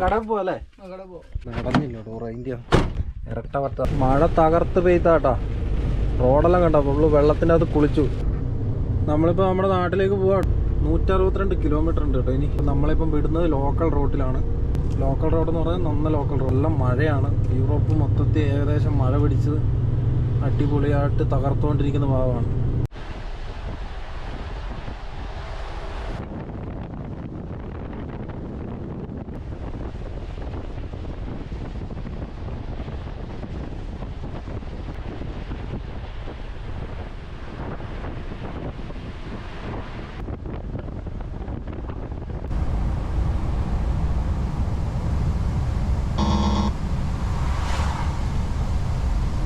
കടയിൽ പോവല്ലേ? നടന്നില്ല റേഞ്ച് ഇരട്ട പറ്റ മഴ തകർത്ത് പെയ്താട്ടാ. റോഡെല്ലാം കണ്ട ഫുള്ള് വെള്ളത്തിൻ്റെ അത് കുളിച്ചു. നമ്മളിപ്പോൾ നമ്മുടെ നാട്ടിലേക്ക് പോവാ. 162 കിലോമീറ്റർ ഉണ്ട് കേട്ടോ. ഇനി നമ്മളിപ്പം വിടുന്നത് ലോക്കൽ റോഡിലാണ്. ലോക്കൽ റോഡ് എന്ന് പറഞ്ഞാൽ നന്ന ലോക്കൽ റോഡ്. എല്ലാം മഴയാണ്. യൂറോപ്പ് മൊത്തത്തിൽ ഏകദേശം മഴ പിടിച്ച് അടിപൊളിയായിട്ട് തകർത്തുകൊണ്ടിരിക്കുന്ന ഭാഗമാണ്.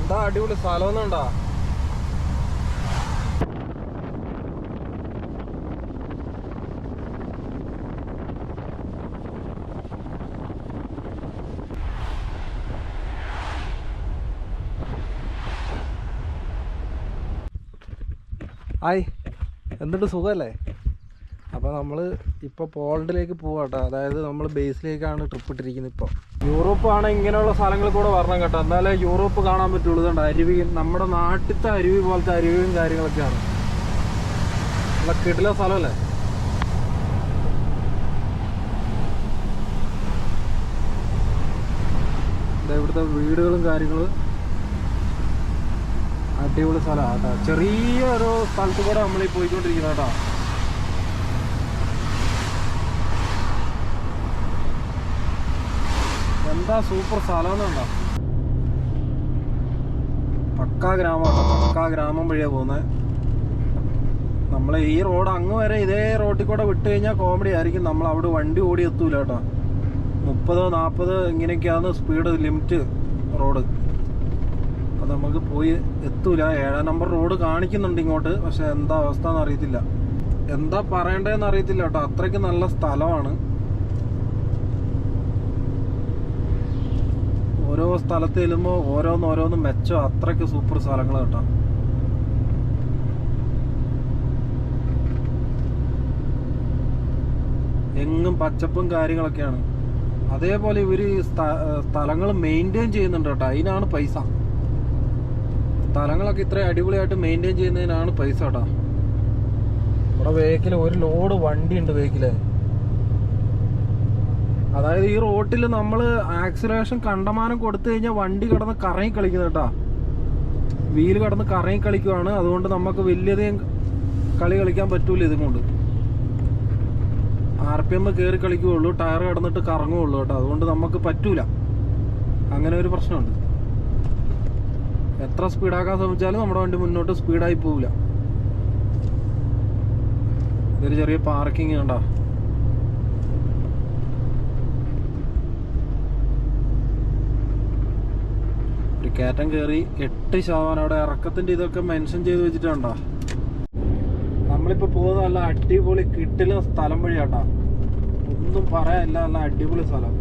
എന്താ അടിപൊളി സ്ഥലമൊന്നുണ്ടാ? ഹായ്, എന്നിട്ട് സുഖമല്ലേ? അപ്പോൾ നമ്മൾ ഇപ്പോൾ പോളണ്ടിലേക്ക് പോവാട്ടോ. അതായത് നമ്മൾ ബേസിലേക്കാണ് ട്രിപ്പ് ഇട്ടിരിക്കുന്നത്. ഇപ്പോൾ യൂറോപ്പ് ആണ് ഇങ്ങനെയുള്ള സ്ഥലങ്ങളിൽ കൂടെ വരണം കേട്ടോ. എന്നാലേ യൂറോപ്പ് കാണാൻ പറ്റുള്ളൂ. ഇതുണ്ട് അരുവിയും, നമ്മുടെ നാട്ടിലത്തെ അരുവി പോലത്തെ അരുവിയും കാര്യങ്ങളൊക്കെയാണ്. നല്ല കിടില സ്ഥലമല്ലേ? ഇവിടുത്തെ വീടുകളും കാര്യങ്ങളും അടിപൊളി സ്ഥലമാണ് കേട്ടോ. ചെറിയൊരു സ്ഥലത്ത് കൂടെ നമ്മളീ പോയിക്കൊണ്ടിരിക്കുന്നത് കേട്ടോ. എന്താ സൂപ്പർ സ്ഥലമെന്നുണ്ടോ? പക്കാ ഗ്രാമമാണ്. പക്കാ ഗ്രാമം വഴിയാണ് പോകുന്നത്. നമ്മൾ ഈ റോഡ് അങ്ങ് വരെ ഇതേ റോഡിൽ കൂടെ വിട്ട് കഴിഞ്ഞാൽ കോമഡി ആയിരിക്കും. നമ്മൾ അവിടെ വണ്ടി ഓടി എത്തൂല കേട്ടോ. 30-40 ഇങ്ങനെയൊക്കെയാണ് സ്പീഡ് ലിമിറ്റ് റോഡ്. അപ്പം നമുക്ക് പോയി എത്തൂല. 7-ാം നമ്പർ റോഡ് കാണിക്കുന്നുണ്ട് ഇങ്ങോട്ട്. പക്ഷെ എന്താ അവസ്ഥ എന്ന് അറിയത്തില്ല, എന്താ പറയണ്ടതെന്ന് അറിയത്തില്ല കേട്ടോ. അത്രയ്ക്ക് നല്ല സ്ഥലമാണ്. ഓരോ സ്ഥലത്ത് ചെല്ലുമ്പോൾ ഓരോന്നോരോന്ന് മെച്ചം. അത്രയ്ക്ക് സൂപ്പർ സ്ഥലങ്ങൾ കേട്ടോ. എങ്ങും പച്ചപ്പും കാര്യങ്ങളൊക്കെയാണ്. അതേപോലെ ഇവർ സ്ഥലങ്ങൾ മെയിൻറ്റെയിൻ ചെയ്യുന്നുണ്ട് കേട്ടോ. അതിനാണ് പൈസ. സ്ഥലങ്ങളൊക്കെ ഇത്രയും അടിപൊളിയായിട്ട് മെയിൻറ്റെയിൻ ചെയ്യുന്നതിനാണ് പൈസ കേട്ടോ. ഇവിടെ വെഹിക്കിൽ ഒരു ലോഡ് വണ്ടി ഉണ്ട് വെഹിക്കില്. അതായത് ഈ റോട്ടിൽ നമ്മൾ ആക്സിലറേഷൻ കണ്ടമാനം കൊടുത്തു കഴിഞ്ഞാൽ വണ്ടി കിടന്ന് കറങ്ങി കളിക്കുന്നത് കേട്ടോ. വീല് കിടന്ന് കറങ്ങി കളിക്കുവാണ്. അതുകൊണ്ട് നമുക്ക് വലിയധികം കളി കളിക്കാൻ പറ്റൂല. ഇതും കൊണ്ട് RPM കയറി കളിക്കുകയുള്ളൂ, ടയർ കിടന്നിട്ട് കറങ്ങുകയുള്ളൂ കേട്ടോ. അതുകൊണ്ട് നമുക്ക് പറ്റൂല. അങ്ങനെ ഒരു പ്രശ്നമുണ്ട്. എത്ര സ്പീഡാക്കാൻ ശ്രമിച്ചാലും നമ്മുടെ വണ്ടി മുന്നോട്ട് സ്പീഡായി പോവില്ല. ഇതൊരു ചെറിയ പാർക്കിംഗ് കണ്ടോ. ഒരു കയറ്റം കയറി 8% അവിടെ ഇറക്കത്തിൻ്റെ ഇതൊക്കെ മെൻഷൻ ചെയ്ത് വെച്ചിട്ടുണ്ടോ. നമ്മളിപ്പോൾ പോകുന്ന നല്ല അടിപൊളി കിട്ടില്ല സ്ഥലം വഴിയാട്ടാ. ഒന്നും പറയാനില്ല, നല്ല അടിപൊളി സ്ഥലം.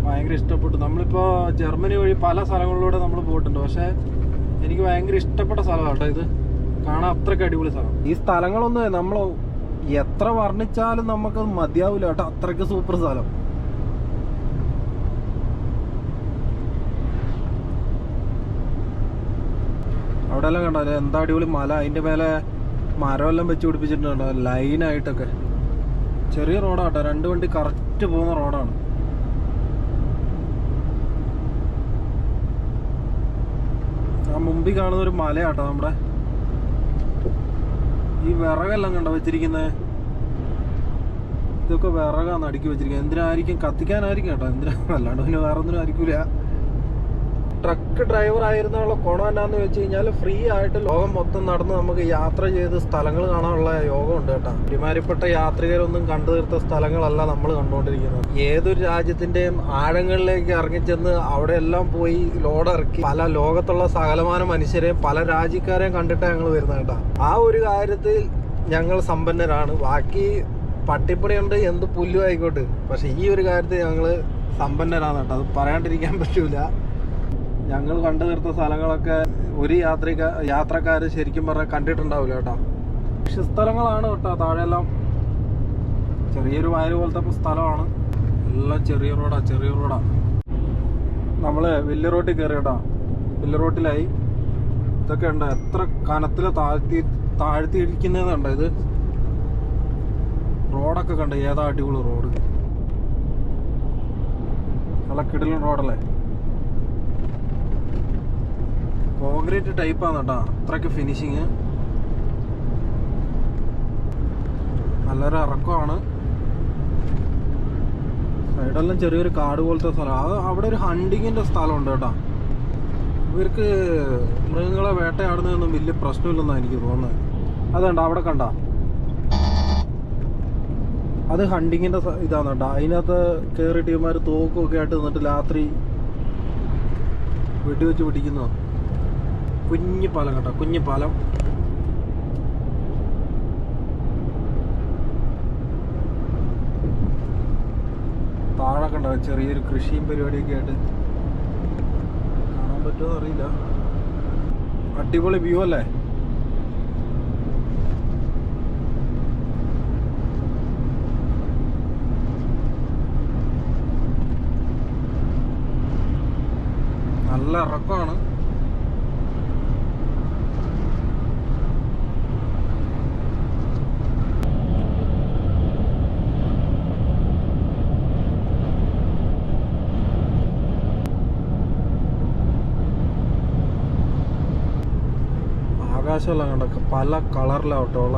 ഭയങ്കര ഇഷ്ടപ്പെട്ടു. നമ്മളിപ്പോൾ ജർമ്മനി വഴി പല സ്ഥലങ്ങളിലൂടെ നമ്മൾ പോയിട്ടുണ്ട്. പക്ഷേ എനിക്ക് ഭയങ്കര ഇഷ്ടപ്പെട്ട സ്ഥലമാണ് കേട്ടോ ഇത്. കാണാൻ അത്രയ്ക്ക് അടിപൊളി സ്ഥലം. ഈ സ്ഥലങ്ങളൊന്നും നമ്മൾ എത്ര വർണ്ണിച്ചാലും നമുക്കത് മതിയാവില്ല കേട്ടോ. അത്രയ്ക്ക് സൂപ്പർ സ്ഥലം. അവിടെ എല്ലാം കണ്ടോ എന്താ അടിപൊളി മല. അതിൻ്റെ മേലെ മരമെല്ലാം വെച്ച് പിടിപ്പിച്ചിട്ടുണ്ടോ ലൈനായിട്ടൊക്കെ. ചെറിയ റോഡാട്ടോ. 2 വണ്ടി കറക്റ്റ് പോകുന്ന റോഡാണ്. ആ മുമ്പിൽ കാണുന്ന ഒരു മലയാട്ടോ നമ്മുടെ. ഈ വിറകെല്ലാം കണ്ടോ വെച്ചിരിക്കുന്നത്. ഇതൊക്കെ വിറകാണ് അടുക്കി വെച്ചിരിക്കുന്നത്. എന്തിനായിരിക്കും? കത്തിക്കാനായിരിക്കും കേട്ടോ. എന്തിനാ, അല്ലാണ്ട് പിന്നെ വേറെ ഒന്നിനും ആയിരിക്കില്ല. ട്രക്ക് ഡ്രൈവർ ആയിരുന്നുള്ള ഗുണം എന്നാന്ന് വെച്ച് കഴിഞ്ഞാൽ ഫ്രീ ആയിട്ട് ലോകം മൊത്തം നടന്ന് നമുക്ക് യാത്ര ചെയ്ത് സ്ഥലങ്ങൾ കാണാനുള്ള യോഗമുണ്ട് കേട്ടോ. ഒരുമാതിരിപ്പെട്ട യാത്രികരൊന്നും കണ്ടു തീർത്ത സ്ഥലങ്ങളല്ല നമ്മൾ കണ്ടുകൊണ്ടിരിക്കുന്നത്. ഏതൊരു രാജ്യത്തിന്റെയും ആഴങ്ങളിലേക്ക് ഇറങ്ങിച്ചെന്ന് അവിടെ എല്ലാം പോയി ലോഡിറക്കി പല ലോകത്തുള്ള സകലമാന മനുഷ്യരെയും പല രാജ്യക്കാരെയും കണ്ടിട്ടാണ് ഞങ്ങൾ വരുന്നത് കേട്ടോ. ആ ഒരു കാര്യത്തിൽ ഞങ്ങൾ സമ്പന്നരാണ്. ബാക്കി പട്ടിപ്പണിയുണ്ട്, എന്ത് പുല്ലും ആയിക്കോട്ടെ. പക്ഷെ ഈ ഒരു കാര്യത്തിൽ ഞങ്ങൾ സമ്പന്നരാണ് കേട്ടോ. അത് പറയാണ്ടിരിക്കാൻ പറ്റൂല. ഞങ്ങൾ കണ്ടു തീർത്ത സ്ഥലങ്ങളൊക്കെ ഒരു യാത്രക്കാർ ശരിക്കും പറഞ്ഞാൽ കണ്ടിട്ടുണ്ടാവില്ല കേട്ടോ. കൃഷി സ്ഥലങ്ങളാണ് കേട്ടോ. താഴെയെല്ലാം ചെറിയൊരു വയൽ പോലത്തെ സ്ഥലമാണ്. എല്ലാം ചെറിയ റോഡാ. നമ്മള് വലിയ റോട്ടിൽ കയറിയടാ. വലിയ റോട്ടിലായി. ഇതൊക്കെ ഉണ്ട്, എത്ര കനത്തില് താഴ്ത്തി ഇരിക്കുന്നതുണ്ട്. ഇത് റോഡൊക്കെ കണ്ട, ഏതാ അടിപൊളി റോഡ്, നല്ല കിടിലൻ റോഡല്ലേ. കോൺക്രീറ്റ് ടൈപ്പാണ് കേട്ടോ, അത്രയ്ക്ക് ഫിനിഷിങ്. നല്ലൊരു ഇറക്കമാണ്. സൈഡെല്ലാം ചെറിയൊരു കാട് പോലത്തെ സ്ഥലം. അത് അവിടെ ഒരു ഹണ്ടിങ്ങിന്റെ സ്ഥലമുണ്ട് കേട്ടോ. ഇവർക്ക് മൃഗങ്ങളെ വേട്ടയാടുന്നതൊന്നും വലിയ പ്രശ്നമില്ലെന്നാണ് എനിക്ക് തോന്നുന്നത്. അതുണ്ട് അവിടെ കണ്ട, അത് ഹണ്ടിങ്ങിന്റെ ഇതാണ് കേട്ടോ. അതിനകത്ത് കയറി ടീമാർ തോക്കൊക്കെ ആയിട്ട് നിന്നിട്ട് രാത്രി വെടിവെച്ച് പിടിക്കുന്നു. കുഞ്ഞു പാലം കേട്ടോ, കുഞ്ഞു പാലം. താഴെ കണ്ട ചെറിയൊരു കൃഷിയും പരിപാടിയൊക്കെ ആയിട്ട്. കാണാൻ പറ്റുമോ അറിയില്ല. അടിപൊളി വ്യൂ അല്ലേ. നല്ല ഇറക്കമാണ്. ആകാശമെല്ലാം കണ്ടൊക്കെ പല കളറിലാവട്ടോ ഉള്ള,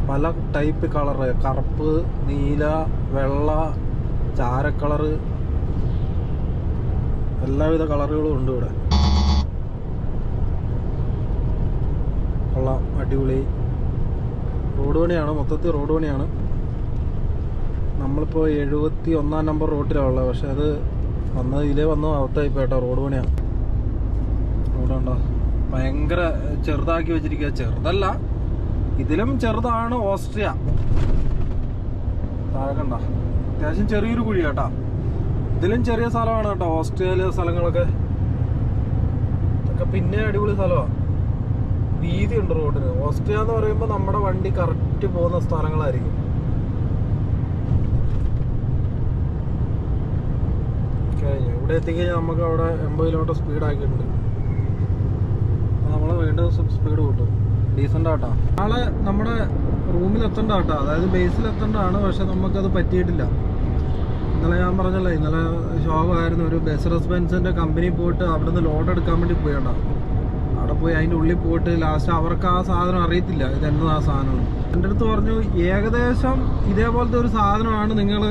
പല ടൈപ്പ് കളറ്. കറുപ്പ്, നീല, വെള്ള, ചാരക്കളറ്, എല്ലാവിധ കളറുകളും ഉണ്ട് ഇവിടെ. കൊള്ളാം, അടിപൊളി. റോഡ് പണിയാണ്, മൊത്തത്തിൽ റോഡ് പണിയാണ്. നമ്മളിപ്പോൾ 71 നമ്പർ റോട്ടിലാണ് ഉള്ളത്. പക്ഷെ അത് ഇതിലേ വന്നു അവത്തായിപ്പോട്ടോ. റോഡ് പണിയാണ്. റോഡ് ഉണ്ടോ, ഭയങ്കര ചെറുതാക്കി വെച്ചിരിക്കുക. ചെറുതല്ല, ഇതിലും ചെറുതാണ് ഓസ്ട്രിയ. താഴെ കണ്ട അത്യാവശ്യം ചെറിയൊരു കുഴി കേട്ടാ. ഇതിലും ചെറിയ സ്ഥലമാണ് കേട്ടോ ഓസ്ട്രിയയിലെ സ്ഥലങ്ങളൊക്കെ. ഇതൊക്കെ പിന്നെ അടിപൊളി സ്ഥലമാണ്. വീതിയുണ്ട് റോഡിന്. ഓസ്ട്രിയ എന്ന് പറയുമ്പോൾ നമ്മുടെ വണ്ടി കറക്റ്റ് പോകുന്ന സ്ഥലങ്ങളായിരിക്കും. ഇവിടെ എത്തിക്കഴിഞ്ഞാൽ നമുക്ക് അവിടെ 80 കിലോമീറ്റർ സ്പീഡാക്കിയിട്ടുണ്ട്. നമ്മൾ വീണ്ടും സ്പീഡ് കൂട്ടും. ഡീസൻ്റ് ആട്ടാ. നാളെ നമ്മുടെ റൂമിൽ എത്തേണ്ട കേട്ടോ, അതായത് ബേസിൽ എത്തേണ്ടതാണ്. പക്ഷെ നമുക്കത് പറ്റിയിട്ടില്ല. ഇന്നലെ ഞാൻ പറഞ്ഞല്ലോ, ഇന്നലെ ശോകമായിരുന്നു. ഒരു ബെസറസ് ബെൻസിൻ്റെ കമ്പനി പോയിട്ട് അവിടുന്ന് ലോഡ് എടുക്കാൻ വേണ്ടി പോയിട്ടോ. അവിടെ പോയി അതിൻ്റെ ഉള്ളിൽ പോയിട്ട് ലാസ്റ്റ് അവർക്ക് ആ സാധനം അറിയത്തില്ല ഇതെന്നതാ സാധനം. എൻ്റെ അടുത്ത് പറഞ്ഞു ഏകദേശം ഇതേപോലത്തെ ഒരു സാധനമാണ്, നിങ്ങൾ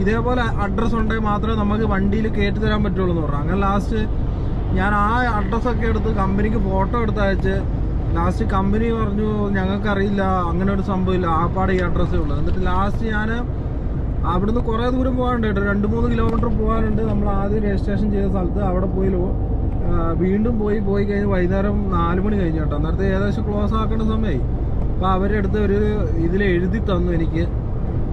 ഇതേപോലെ അഡ്രസ്സ് ഉണ്ടെങ്കിൽ മാത്രമേ നമുക്ക് വണ്ടിയിൽ കയറ്റി തരാൻ പറ്റുള്ളൂ എന്ന് പറഞ്ഞു. അങ്ങനെ ലാസ്റ്റ് ഞാൻ ആ അഡ്രസ്സൊക്കെ എടുത്ത് കമ്പനിക്ക് ഫോട്ടോ എടുത്ത് അയച്ച് ലാസ്റ്റ് കമ്പനി പറഞ്ഞു ഞങ്ങൾക്കറിയില്ല, അങ്ങനെ ഒരു സംഭവമില്ല, ആപ്പാട് ഈ അഡ്രസ്സേ ഉള്ളൂ. എന്നിട്ട് ലാസ്റ്റ് ഞാൻ അവിടുന്ന് കുറേ ദൂരം പോകാനുണ്ട് കേട്ടോ, 2-3 കിലോമീറ്റർ പോകാനുണ്ട്. നമ്മൾ ആദ്യം രജിസ്ട്രേഷൻ ചെയ്ത സ്ഥലത്ത് അവിടെ പോയി വീണ്ടും പോയി കഴിഞ്ഞ് വൈകുന്നേരം 4 മണി കഴിഞ്ഞു കേട്ടോ. അന്നേരത്തെ ഏകദേശം ക്ലോസ് ആക്കേണ്ട സമയമായി. അപ്പോൾ അവരുടെ അടുത്ത് ഒരു ഇതിൽ എഴുതി തന്നു എനിക്ക്,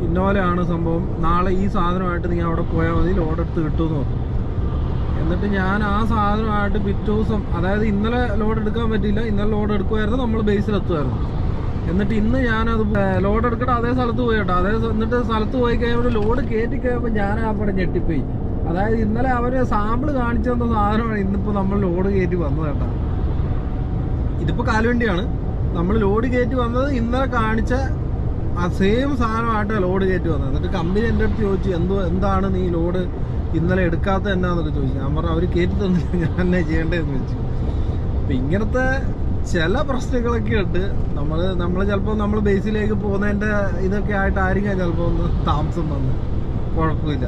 ഇന്നോലെയാണ് സംഭവം, നാളെ ഈ സാധനമായിട്ട് നീ അവിടെ പോയാൽ മതി, ലോഡ് എടുത്ത് കിട്ടുമെന്ന് പറഞ്ഞു. എന്നിട്ട് ഞാൻ ആ സാധനമായിട്ട് പിറ്റേ ദിവസം, അതായത് ഇന്നലെ ലോഡ് എടുക്കാൻ പറ്റിയില്ല, ഇന്നലെ ലോഡ് എടുക്കുമായിരുന്നു, നമ്മൾ ബേസിലെത്തുമായിരുന്നു. എന്നിട്ട് ഇന്ന് ഞാനത് ലോഡ് എടുക്കട്ടെ അതേ സ്ഥലത്ത് പോയി കേട്ടോ. എന്നിട്ട് സ്ഥലത്ത് പോയി കഴിയുമ്പോൾ ലോഡ് കയറ്റി കഴിയുമ്പോൾ ഞാൻ അവിടെ ഞെട്ടിപ്പോയി. അതായത് ഇന്നലെ അവർ സാമ്പിൾ കാണിച്ചു തന്ന സാധനമാണ് ഇന്നിപ്പോൾ നമ്മൾ ലോഡ് കയറ്റി വന്നത് കേട്ടോ. ഇതിപ്പോൾ കാലുവണ്ടിയാണ്. നമ്മൾ ലോഡ് കയറ്റി വന്നത് ഇന്നലെ കാണിച്ച ആ സെയിം സാധനമായിട്ടാണ് ലോഡ് കയറ്റി വന്നത്. എന്നിട്ട് കമ്പനി എൻ്റെ അടുത്ത് ചോദിച്ചു എന്താണ് നീ ലോഡ് ഇന്നലെ എടുക്കാത്ത എന്നാന്നൊക്കെ ചോദിച്ചു. ഞാൻ പറഞ്ഞു അവർ കയറ്റി തന്നില്ല, ഞാൻ എന്നെ ചെയ്യേണ്ടതെന്ന് വെച്ചു. അപ്പം ഇങ്ങനത്തെ ചില പ്രശ്നങ്ങളൊക്കെ ഉണ്ട്. നമ്മൾ ചിലപ്പോൾ നമ്മൾ ബേസിലേക്ക് പോകുന്നതിൻ്റെ ഇതൊക്കെ ആയിട്ടായിരിക്കാം ചിലപ്പോൾ ഒന്ന് താമസം വന്ന്, കുഴപ്പമില്ല.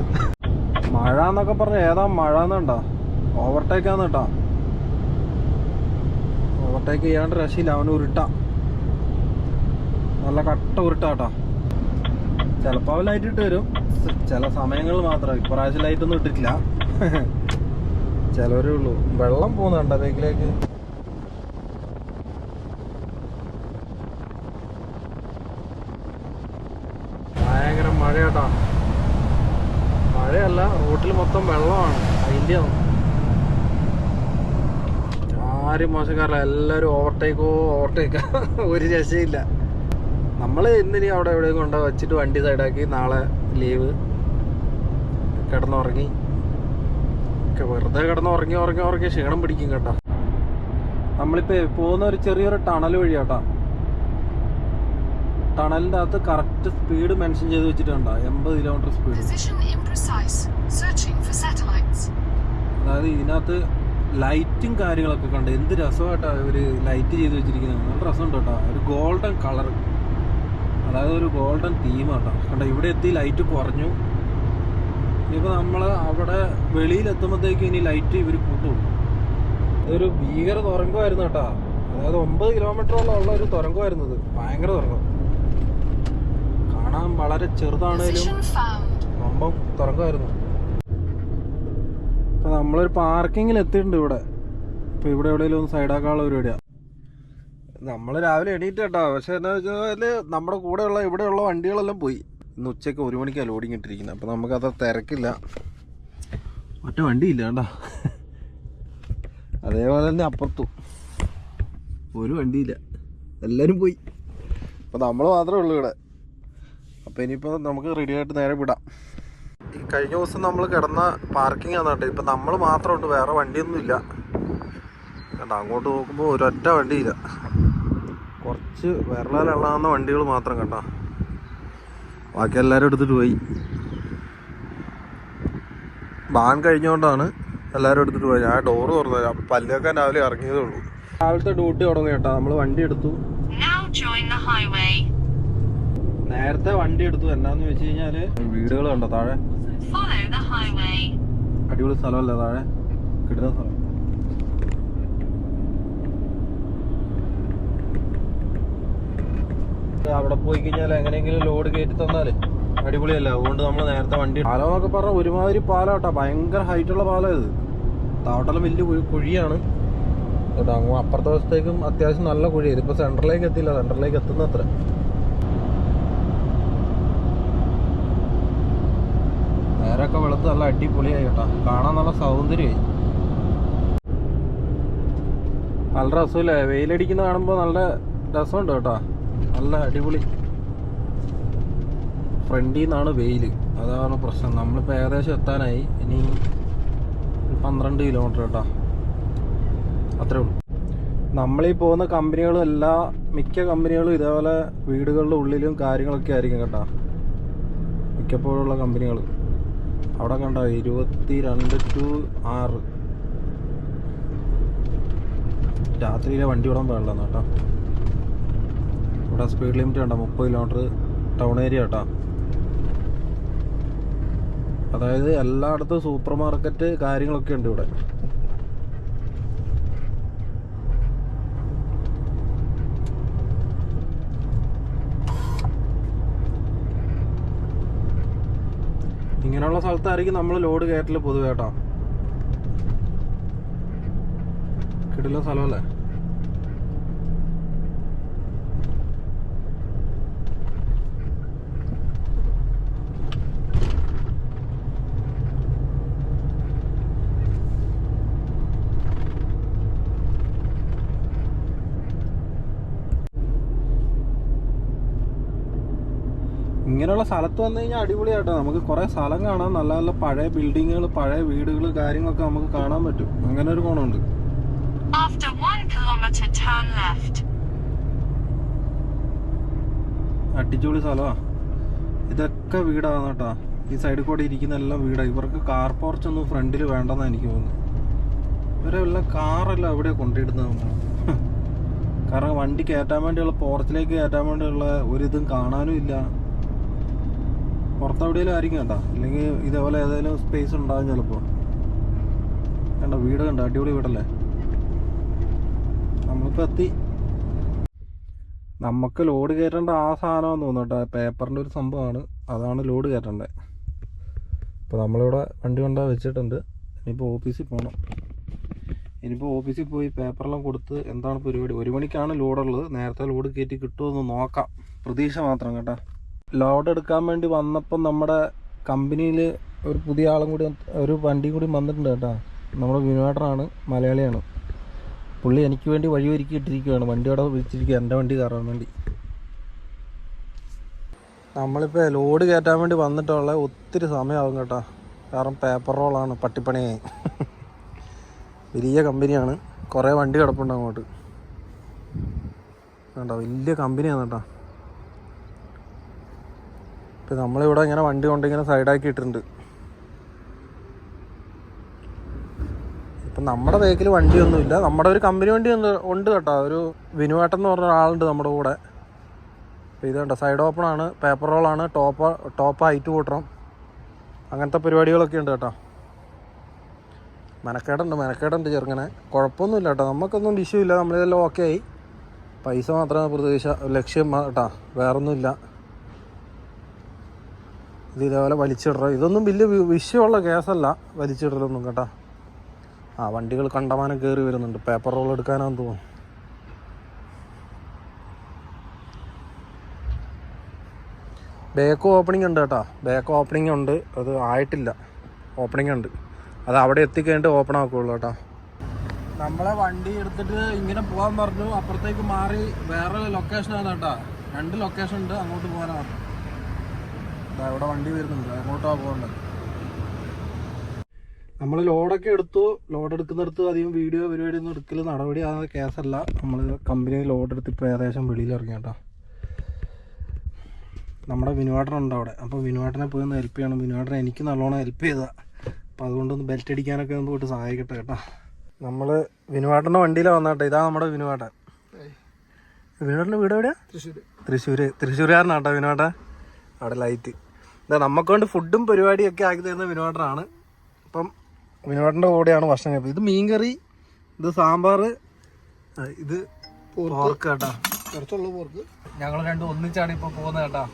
മഴ എന്നൊക്കെ പറഞ്ഞ ഏതാ മഴ എന്നുണ്ടോ, ഓവർടേക്കാന്ന് കേട്ടോ. ഓവർടേക്ക് ചെയ്യാണ്ട് രക്ഷയില്ല. അവന് ഉരുട്ടാ, നല്ല കട്ട ഉരുട്ടാട്ടോ. ചിലപ്പോൾ അവൻ ലൈറ്റ് ഇട്ട് വരും, ചില സമയങ്ങളിൽ മാത്രം. ഇപ്രാവശ്യം ലൈറ്റൊന്നും ഇട്ടിട്ടില്ല, ചിലവരേ ഉള്ളൂ. വെള്ളം പോകുന്നുണ്ടോ ബേക്കിലേക്ക്. ഭയങ്കര മഴയാട്ടാ. മഴയല്ല, റോട്ടിൽ മൊത്തം വെള്ളമാണ്. അതിൻ്റെ ആരും മോശക്കാരല്ല, എല്ലാവരും ഓവർടേക്കാ. ഒരു രക്ഷയില്ല. നമ്മൾ ഇന്നിനി അവിടെ എവിടെയും കൊണ്ട് വെച്ചിട്ട് വണ്ടി സൈഡാക്കി നാളെ ലീവ്. കിടന്നുറങ്ങി, വെറുതെ കിടന്നുറങ്ങി ക്ഷീണം പിടിക്കും കേട്ടോ. നമ്മളിപ്പോൾ പോകുന്ന ഒരു ചെറിയൊരു ടണൽ വഴി കേട്ടോ. ടണലിൻ്റെ അകത്ത് കറക്റ്റ് സ്പീഡ് മെൻഷൻ ചെയ്ത് വെച്ചിട്ടുണ്ടോ, 80 കിലോമീറ്റർ സ്പീഡ്. അതായത് ഇതിനകത്ത് ലൈറ്റും കാര്യങ്ങളൊക്കെ കണ്ട് എന്ത് രസമായിട്ടാണ് ഇവർ ലൈറ്റ് ചെയ്ത് വെച്ചിരിക്കുന്നത്. നല്ല രസമുണ്ട് കേട്ടോ. ഒരു ഗോൾഡൻ കളർ, അതായത് ഒരു ഗോൾഡൻ തീം കേട്ടോ. കണ്ടോ, ഇവിടെ എത്തി ലൈറ്റ് കുറഞ്ഞു. ഇനിയിപ്പോൾ നമ്മൾ അവിടെ വെളിയിലെത്തുമ്പോഴത്തേക്കും ഇനി ലൈറ്റ് ഇവർ കൂട്ടും. ഇതൊരു ഭീകര തുരങ്കമായിരുന്നു കേട്ടോ. അതായത് 9 കിലോമീറ്ററോളം ഉള്ള ഒരു തുരങ്കമായിരുന്നത്. ഭയങ്കര തുരങ്കം, കാണാൻ വളരെ ചെറുതാണേലും സംഭവം തുരങ്കമായിരുന്നു. അപ്പോൾ നമ്മളൊരു പാർക്കിങ്ങിൽ എത്തിയിട്ടുണ്ട് ഇവിടെ. ഇപ്പോൾ ഇവിടെ എവിടെയെങ്കിലും ഒന്ന് സൈഡാക്കാനുള്ള പരിപാടിയാണ്. നമ്മൾ രാവിലെ എണീറ്റ് കേട്ടോ. പക്ഷേ എന്താ വെച്ചാൽ നമ്മുടെ കൂടെയുള്ള ഇവിടെയുള്ള വണ്ടികളെല്ലാം പോയി. ഇന്ന് ഉച്ചയ്ക്ക് 1 മണിക്കാണ് ലോഡിങ് ഇട്ടിരിക്കുന്നത്. അപ്പോൾ നമുക്കത് തിരക്കില്ല, ഒറ്റ വണ്ടിയില്ല കേട്ടോ. അതേപോലെ തന്നെ അപ്പുറത്തും ഒരു വണ്ടിയില്ല, എല്ലാവരും പോയി. അപ്പോൾ നമ്മൾ മാത്രമേ ഉള്ളൂ ഇവിടെ. അപ്പോൾ ഇനിയിപ്പോൾ നമുക്ക് റെഡി ആയിട്ട് നേരെ വിടാം. ഈ കഴിഞ്ഞ ദിവസം നമ്മൾ കിടന്ന പാർക്കിംഗ് ആണ് കേട്ടോ. ഇപ്പം നമ്മൾ മാത്രമുണ്ട്, വേറെ വണ്ടിയൊന്നും ഇല്ല കേട്ടോ. അങ്ങോട്ട് നോക്കുമ്പോൾ ഒരൊറ്റ വണ്ടിയില്ല, കുറച്ച് വിരലാലെണ്ണാവുന്ന വണ്ടികൾ മാത്രം കേട്ടോ. ബാക്കി എല്ലാവരും എടുത്തിട്ട് പോയി. ബാൻ കഴിഞ്ഞുകൊണ്ടാണ് എല്ലാവരും എടുത്തിട്ട് പോയി. ഞാൻ ഡോറ് തുറന്നത്, അപ്പം പല്ല് വെക്കാൻ രാവിലെ ഇറങ്ങിയതേ ഉള്ളൂ. രാവിലത്തെ ഡ്യൂട്ടി തുടങ്ങി കേട്ടോ. നമ്മൾ വണ്ടി എടുത്തു, നേരത്തെ വണ്ടി എടുത്തു. എന്നാന്ന് വെച്ച് കഴിഞ്ഞാൽ വീടുകൾ കണ്ടോ താഴെ, അടിപൊളി സ്ഥലമല്ലേ താഴെ, കിട്ടുന്ന സ്ഥലം. അവിടെ പോയി കഴിഞ്ഞാൽ എങ്ങനെയെങ്കിലും ലോഡ് കയറ്റി തന്നാല് അടിപൊളിയല്ല. അതുകൊണ്ട് നമ്മൾ നേരത്തെ വണ്ടി. പാലം എന്നൊക്കെ പറഞ്ഞാൽ ഒരുമാതിരി പാലം കേട്ടോ, ഭയങ്കര ഹൈറ്റുള്ള പാലം ഇത്. താവട്ടെല്ലാം വലിയ കുഴിയാണ് കേട്ടോ. അങ്ങ് അപ്പുറത്തെ വശത്തേക്കും അത്യാവശ്യം നല്ല കുഴി. ഇതിപ്പോൾ സെൻറ്ററിലേക്ക് എത്തിയില്ല, സെൻറ്ററിലേക്ക് എത്തുന്ന അത്ര. നേരൊക്കെ വെളുത്ത് നല്ല അടിപൊളിയായി കേട്ടോ, കാണാൻ നല്ല സൗന്ദര്യമായി. നല്ല രസമില്ലേ, വെയിലടിക്കുന്ന കാണുമ്പോൾ നല്ല രസമുണ്ട് കേട്ടോ, നല്ല അടിപൊളി. ഫ്രണ്ടിൽ നിന്നാണ് വെയിൽ, അതാണ് പ്രശ്നം. നമ്മളിപ്പോൾ ഏകദേശം എത്താനായി. ഇനി 12 കിലോമീറ്റർ കേട്ടോ, അത്രേ ഉള്ളൂ. നമ്മളീ പോകുന്ന കമ്പനികളും മിക്ക കമ്പനികളും ഇതേപോലെ വീടുകളുടെ ഉള്ളിലും കാര്യങ്ങളൊക്കെ ആയിരിക്കും കേട്ടോ. മിക്കപ്പോഴുള്ള കമ്പനികൾ അവിടെ കണ്ടോ 22 to 6 രാത്രിയിലെ വണ്ടി വിടാൻ പാടില്ല കേട്ടോ. ഇവിടെ സ്പീഡ് ലിമിറ്റ് കണ്ടോ 30 കിലോമീറ്റർ, ടൗൺ ഏരിയ കേട്ടോ. അതായത് എല്ലായിടത്തും സൂപ്പർ മാർക്കറ്റ് കാര്യങ്ങളൊക്കെ ഉണ്ട് ഇവിടെ. ഇങ്ങനെയുള്ള സ്ഥലത്തായിരിക്കും നമ്മൾ ലോഡ് കയറ്റൽ പൊതുവെ കേട്ടോ. കിടില സ്ഥലമല്ലേ. ഇങ്ങനെയുള്ള സ്ഥലത്ത് വന്നു കഴിഞ്ഞാൽ അടിപൊളിയായിട്ടോ. നമുക്ക് കുറേ സ്ഥലം കാണാം, നല്ല നല്ല പഴയ ബിൽഡിങ്ങുകൾ, പഴയ വീടുകൾ, കാര്യങ്ങളൊക്കെ നമുക്ക് കാണാൻ പറ്റും. അങ്ങനെ ഒരു ഗുണമുണ്ട്. അടിപൊളി സ്ഥലമാണ്. ഇതൊക്കെ വീടാണ് കേട്ടോ. ഈ സൈഡിൽ കൂടെ ഇരിക്കുന്ന എല്ലാം വീടാണ്. ഇവർക്ക് കാർ പോർച്ചൊന്നും ഫ്രണ്ടിൽ വേണ്ടെന്നാണ് എനിക്ക് തോന്നുന്നത്. ഇവരെല്ലാം കാറെല്ലാം എവിടെയാണ് കൊണ്ടിടുന്നത്. കാരണം വണ്ടി കയറ്റാൻ വേണ്ടിയുള്ള, പോർച്ചിലേക്ക് കയറ്റാൻ വേണ്ടിയുള്ള ഒരിതും കാണാനും ഇല്ല. പുറത്തെവിടെയെങ്കിലും ആയിരിക്കും കേട്ടോ, അല്ലെങ്കിൽ ഇതേപോലെ ഏതെങ്കിലും സ്പേസ് ഉണ്ടാകും ചിലപ്പോൾ. കണ്ടോ വീട് കണ്ടോ, അടിപൊളി വീടല്ലേ. നമ്മളിപ്പോൾ എത്തി. നമുക്ക് ലോഡ് കയറ്റേണ്ട ആ സാധനമാണെന്ന് തോന്നുന്നു കേട്ടോ, പേപ്പറിൻ്റെ ഒരു സംഭവമാണ്, അതാണ് ലോഡ് കയറ്റേണ്ടത്. അപ്പോൾ നമ്മളിവിടെ വണ്ടി കൊണ്ടാ വെച്ചിട്ടുണ്ട്. ഇനിയിപ്പോൾ ഓഫീസിൽ പോകണം. ഇനിയിപ്പോൾ ഓഫീസിൽ പോയി പേപ്പറെല്ലാം കൊടുത്ത് എന്താണ് പരിപാടി. 1 മണിക്കാണ് ലോഡുള്ളത്. നേരത്തെ ലോഡ് കയറ്റി കിട്ടുമെന്ന് നോക്കാം, പ്രതീക്ഷ മാത്രം കേട്ടോ. ലോഡ് എടുക്കാൻ വേണ്ടി വന്നപ്പം നമ്മുടെ കമ്പനിയിൽ ഒരു പുതിയ ആളും കൂടി, ഒരു വണ്ടി കൂടി വന്നിട്ടുണ്ട് കേട്ടോ. നമ്മുടെ വിനോദനാണ്, മലയാളിയാണ്. പുള്ളി എനിക്ക് വേണ്ടി വഴി ഒരുക്കി ഇട്ടിരിക്കുകയാണ്. വണ്ടി അവിടെ വിളിച്ചിരിക്കുക, എൻ്റെ വണ്ടി കയറാൻ വേണ്ടി. നമ്മളിപ്പോൾ ലോഡ് കയറ്റാൻ വേണ്ടി വന്നിട്ടുള്ള ഒത്തിരി സമയമാകും കേട്ടോ. കാരണം പേപ്പർ റോളാണ്, പട്ടിപ്പണിയായി. വലിയ കമ്പനിയാണ്, കുറേ വണ്ടി കിടപ്പുണ്ട് അങ്ങോട്ട് കേട്ടോ. വലിയ കമ്പനിയാണ് കേട്ടോ. ഇപ്പം നമ്മളിവിടെ ഇങ്ങനെ വണ്ടി കൊണ്ടിങ്ങനെ സൈഡാക്കി ഇട്ടിട്ടുണ്ട്. ഇപ്പം നമ്മുടെ ബേക്കിൽ വണ്ടിയൊന്നുമില്ല, നമ്മുടെ ഒരു കമ്പനി വണ്ടി ഉണ്ട് കേട്ടോ. ഒരു വിനുവേട്ടൻ എന്ന് പറഞ്ഞ ഒരാളുണ്ട് നമ്മുടെ കൂടെ. അപ്പോൾ ഇത് കണ്ടോ, സൈഡ് ഓപ്പണാണ്, പേപ്പർ റോളാണ്, ടോപ്പ് ഹൈറ്റ് കൂട്ടണം, അങ്ങനത്തെ പരിപാടികളൊക്കെ ഉണ്ട് കേട്ടോ. മെനക്കേടുണ്ട് ചെറുങ്ങനെ. കുഴപ്പമൊന്നുമില്ല കേട്ടോ, നമുക്കൊന്നും വിഷയമില്ല. നമ്മളിതെല്ലാം ഓക്കെ ആയി. പൈസ മാത്രമേ പ്രതീക്ഷ ലക്ഷ്യം കേട്ടോ, വേറൊന്നുമില്ല. ഇത് ഇതേപോലെ വലിച്ചിടണം. ഇതൊന്നും വലിയ വിഷയമുള്ള കേസല്ല വലിച്ചിടലൊന്നും കേട്ടോ. വണ്ടികൾ കണ്ടമാനം കയറി വരുന്നുണ്ട്. പേപ്പർ റോൾ എടുക്കാനാണെന്ന് തോന്നുന്നു. ബാക്ക് ഓപ്പണിംഗ് ഉണ്ട് കേട്ടോ, ബാക്ക് ഓപ്പണിംഗ് ഉണ്ട്. അത് ആയിട്ടില്ല, ഓപ്പണിംഗ് ഉണ്ട്. അത് അവിടെ എത്തിക്കഴിഞ്ഞിട്ട് ഓപ്പൺ ആക്കുള്ളൂ കേട്ടോ. നമ്മളെ വണ്ടി എടുത്തിട്ട് ഇങ്ങനെ പോകാൻ പറഞ്ഞു. അപ്പുറത്തേക്ക് മാറി വേറെ ലൊക്കേഷനാണ് കേട്ടോ. 2 ലൊക്കേഷൻ ഉണ്ട്, അങ്ങോട്ട് പോകാനാണ്. ഇവിടെ വണ്ടി വരുന്നുണ്ട്, അങ്ങോട്ടാണ് പോകേണ്ടത്. നമ്മൾ ലോഡൊക്കെ എടുത്തു. ലോഡ് എടുക്കുന്നിടത്ത് അധികം വീഡിയോ പരിപാടി ഒന്നും എടുക്കൽ നടപടി ആ കേസല്ല. നമ്മൾ കമ്പനിയിൽ ലോഡ് എടുത്ത് ഇപ്പോൾ ഏകദേശം വെളിയിൽ ഇറങ്ങി കേട്ടോ. നമ്മുടെ വിനുവേട്ടനുണ്ട് അവിടെ. അപ്പോൾ വിനുവേട്ടനെ പോയി ഒന്ന് ഹെൽപ്പ് ചെയ്യണം. വിനുവേട്ടനെ എനിക്ക് നല്ലോണം ഹെൽപ്പ് ചെയ്തതാണ്. അപ്പോൾ അതുകൊണ്ടൊന്ന് ബെൽറ്റ് അടിക്കാനൊക്കെ ഒന്ന് പോയിട്ട് സഹായിക്കട്ടെ കേട്ടോ. നമ്മൾ വിനുവേട്ടൻ്റെ വണ്ടിയിലാണ് വന്നാട്ടെ. ഇതാണ് നമ്മുടെ വിനുവേട്ടൻ. വിനുവേട്ടൻ്റെ വീട് എവിടെയാണ്? തൃശ്ശൂരുകാരനാട്ടോ വിനുവേട്ടൻ. അവിടെ ലൈറ്റ് ഇതാ. നമുക്ക് വേണ്ടി ഫുഡും പരിപാടിയൊക്കെ ആക്കി തരുന്ന വിനുവേട്ടനാണ്. അപ്പം വിനുവേട്ടൻ്റെ കൂടെയാണ് ഭക്ഷണം കഴിച്ചത്. ഇത് മീൻകറി, ഇത് സാമ്പാർ, ഇത് പോർക്ക് കേട്ടോ. കുറച്ചുള്ള പോർക്ക്. ഞങ്ങൾ രണ്ടും ഒന്നിച്ചാണ് ഇപ്പോൾ പോകുന്നത് കേട്ടോ.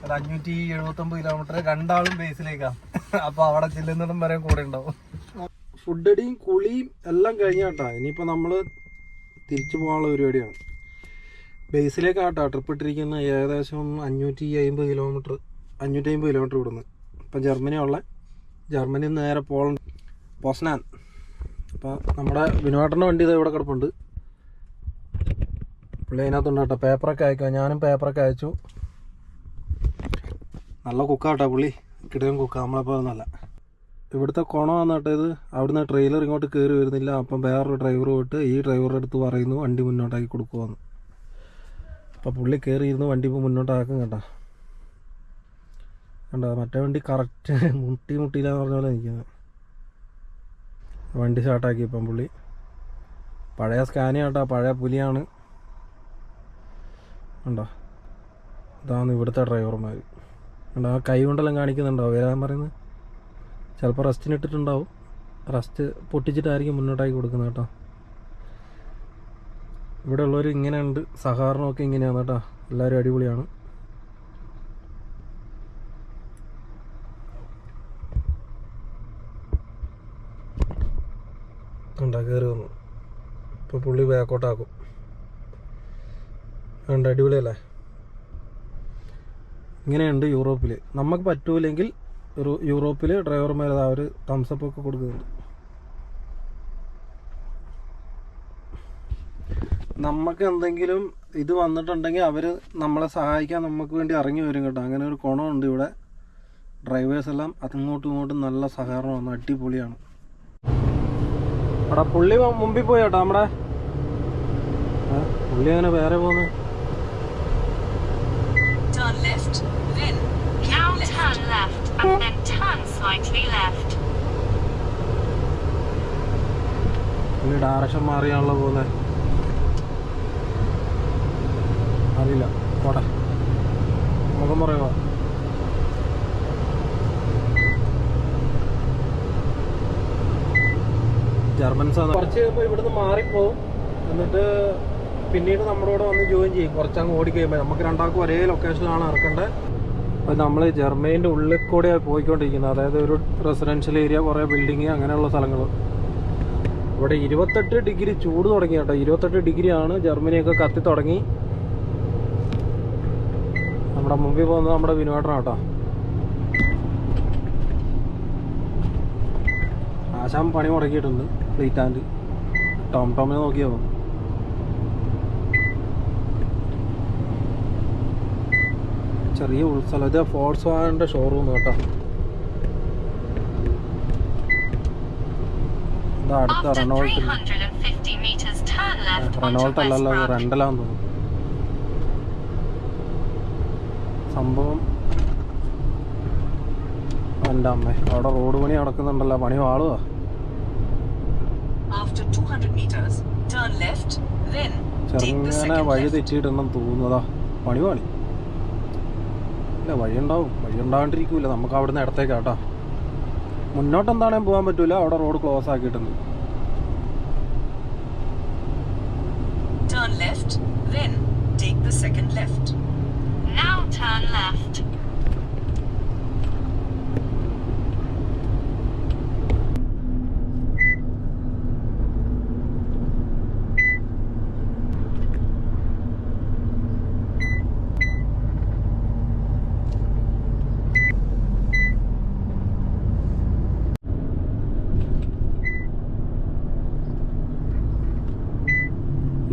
ഒരു 579 കിലോമീറ്റർ, 2 ആളും ബേസിലേക്കാണ്. അപ്പോൾ അവിടെ ചെല്ലുന്നിടം വരെ കൂടെ ഉണ്ടാവും. ഫുഡടിയും കുളിയും എല്ലാം കഴിഞ്ഞ കേട്ടോ. ഇനിയിപ്പോൾ നമ്മൾ തിരിച്ചു പോകാനുള്ള പരിപാടിയാണ്. ബേസിലേക്കാട്ടോ ട്രിപ്പ് ഇട്ടിരിക്കുന്ന. ഏകദേശം 550 കിലോമീറ്റർ ഇവിടുന്ന്. ഇപ്പം ജർമ്മനിയിൽ നിന്ന് നേരെ പോസ്നാൻ. അപ്പോൾ നമ്മുടെ വിനുവേട്ടൻ്റെ വണ്ടി ഇത് ഇവിടെ കിടപ്പുണ്ട്. പുള്ളി അതിനകത്തുണ്ട് കേട്ടോ. പേപ്പറൊക്കെ അയക്കാം. ഞാനും പേപ്പറൊക്കെ അയച്ചു. നല്ല കുക്കാട്ടോ പുള്ളി, കിടക്കും കുക്ക. നമ്മളപ്പോൾ നല്ല ഇവിടുത്തെ കുണമാണ് കേട്ടോ ഇത്. അവിടുന്ന് ട്രെയിലർ ഇങ്ങോട്ട് കയറി വരുന്നില്ല. അപ്പം വേറൊരു ഡ്രൈവർ പോയിട്ട് ഈ ഡ്രൈവറുടെ അടുത്ത് പറയുന്നു വണ്ടി മുന്നോട്ടാക്കി കൊടുക്കുമെന്ന്. അപ്പോൾ പുള്ളി കയറി ഇരുന്ന് വണ്ടി ഇപ്പോൾ മുന്നോട്ടാക്കും കേട്ടോ. കണ്ടോ, മറ്റേ വണ്ടി കറക്റ്റ് മുട്ടിയില്ലാന്ന് പറഞ്ഞ പോലെ നിൽക്കുന്നത്. വണ്ടി സ്റ്റാർട്ടാക്കി ഇപ്പം പുള്ളി. പഴയ സ്കാനിയ കേട്ടോ, പഴയ പുലിയാണ്. ഉണ്ടോ, ഇതാണ് ഇവിടുത്തെ ഡ്രൈവർമാർ. ഉണ്ടോ, ആ കൈ കൊണ്ടെല്ലാം കാണിക്കുന്നുണ്ടോ വരാൻ പറയുന്നത്. ചിലപ്പോൾ റസ്റ്റിന് ഇട്ടിട്ടുണ്ടാവും. റസ്റ്റ് പൊട്ടിച്ചിട്ടായിരിക്കും മുന്നോട്ടാക്കി കൊടുക്കുന്നത് കേട്ടോ. ഇവിടെ ഉള്ളവർ ഇങ്ങനെയുണ്ട്, സഹകരണമൊക്കെ ഇങ്ങനെയാണ് കേട്ടോ. എല്ലാവരും അടിപൊളിയാണ്. ഉണ്ടാ കയറി വന്നു. ഇപ്പോൾ പുള്ളി ബാക്കോട്ടാക്കും. ഉണ്ട്, അടിപൊളിയല്ലേ. ഇങ്ങനെയുണ്ട് യൂറോപ്പിൽ. നമുക്ക് പറ്റൂലെങ്കിൽ യൂറോപ്പിൽ ഡ്രൈവർമാർ അവർ തംസപ്പ് ഒക്കെ കൊടുക്കുന്നുണ്ട്. നമുക്ക് എന്തെങ്കിലും ഇത് വന്നിട്ടുണ്ടെങ്കിൽ അവർ നമ്മളെ സഹായിക്കാൻ നമുക്ക് വേണ്ടി ഇറങ്ങി വരും കേട്ടോ. അങ്ങനെ ഒരു ഗുണമുണ്ട് ഇവിടെ. ഡ്രൈവേഴ്സ് എല്ലാം അങ്ങോട്ടും ഇങ്ങോട്ടും നല്ല സഹകരണമാണ്, അടിപൊളിയാണ്. അവിടെ പുള്ളി മുമ്പിൽ പോയി കേട്ടോ. നമ്മുടെ പുള്ളി അങ്ങനെ വേറെ പോകുന്നു. പുള്ളി ഡയറക്ഷൻ മാറിയാണല്ലോ പോകുന്നത്. അറിയില്ല, പോട്ടെ, മുഖം പറയുക. ജർമ്മൻസാണ്. കുറച്ച് കഴിയുമ്പോൾ ഇവിടുന്ന് മാറിപ്പോവും. എന്നിട്ട് പിന്നീട് നമ്മുടെ കൂടെ വന്ന് ജോയിൻ ചെയ്യും. കുറച്ചങ്ങ് ഓടിക്കഴിയുമ്പോൾ നമുക്ക് രണ്ടാൾക്കും ഒരേ ലൊക്കേഷനിലാണ് ഇറക്കേണ്ടത്. അപ്പോൾ നമ്മൾ ജർമ്മനീൻ്റെ ഉള്ളിൽ കൂടെയാണ് പോയിക്കൊണ്ടിരിക്കുന്നത്. അതായത് ഒരു റെസിഡൻഷ്യൽ ഏരിയ, കുറേ ബിൽഡിങ്, അങ്ങനെയുള്ള സ്ഥലങ്ങൾ. ഇവിടെ 28 ഡിഗ്രി ചൂട് തുടങ്ങി കേട്ടോ. 28 ഡിഗ്രിയാണ്. ജർമ്മനിയൊക്കെ കത്തി തുടങ്ങി. നമ്മുടെ മുമ്പിൽ പോകുന്നത് നമ്മുടെ വിനുവേട്ടനാണ് കേട്ടോ. ആശാൻ പണി മുടക്കിയിട്ടുണ്ട്. ഫ്ലീറ്റ് ആൻഡ് ടോമിനെ നോക്കിയാൽ പോകും. ചെറിയ ഉൾസ്ഥലം. ഇത് ഫോൾസ് വാഗന്റെ ഷോറൂം കേട്ടോ. ഇതാ അടുത്ത റെനോൾട്ട്. റെനോൾട്ട് അല്ലല്ലോ, റെൻ്റലാന്ന് തോന്നുന്നു സംഭവം. എൻ്റെ അമ്മ, അവിടെ റോഡ് പണി നടക്കുന്നുണ്ടല്ലോ. പണി വാളുവാ. ചെറുങ്ങനെ വഴി തെറ്റിയിട്ടെണ്ണം തോന്നുന്നതാ. പണി ഇല്ല, വഴി ഉണ്ടാവും. വഴി ഉണ്ടാകാണ്ടിരിക്കൂല. നമുക്ക് അവിടുന്ന് ഇടത്തേക്കാട്ടോ. മുന്നോട്ട് എന്താണേലും പോകാൻ പറ്റൂല. അവിടെ റോഡ് ക്ലോസ് ആക്കിയിട്ടുണ്ട്. Turn left, then take the second left. Now turn left.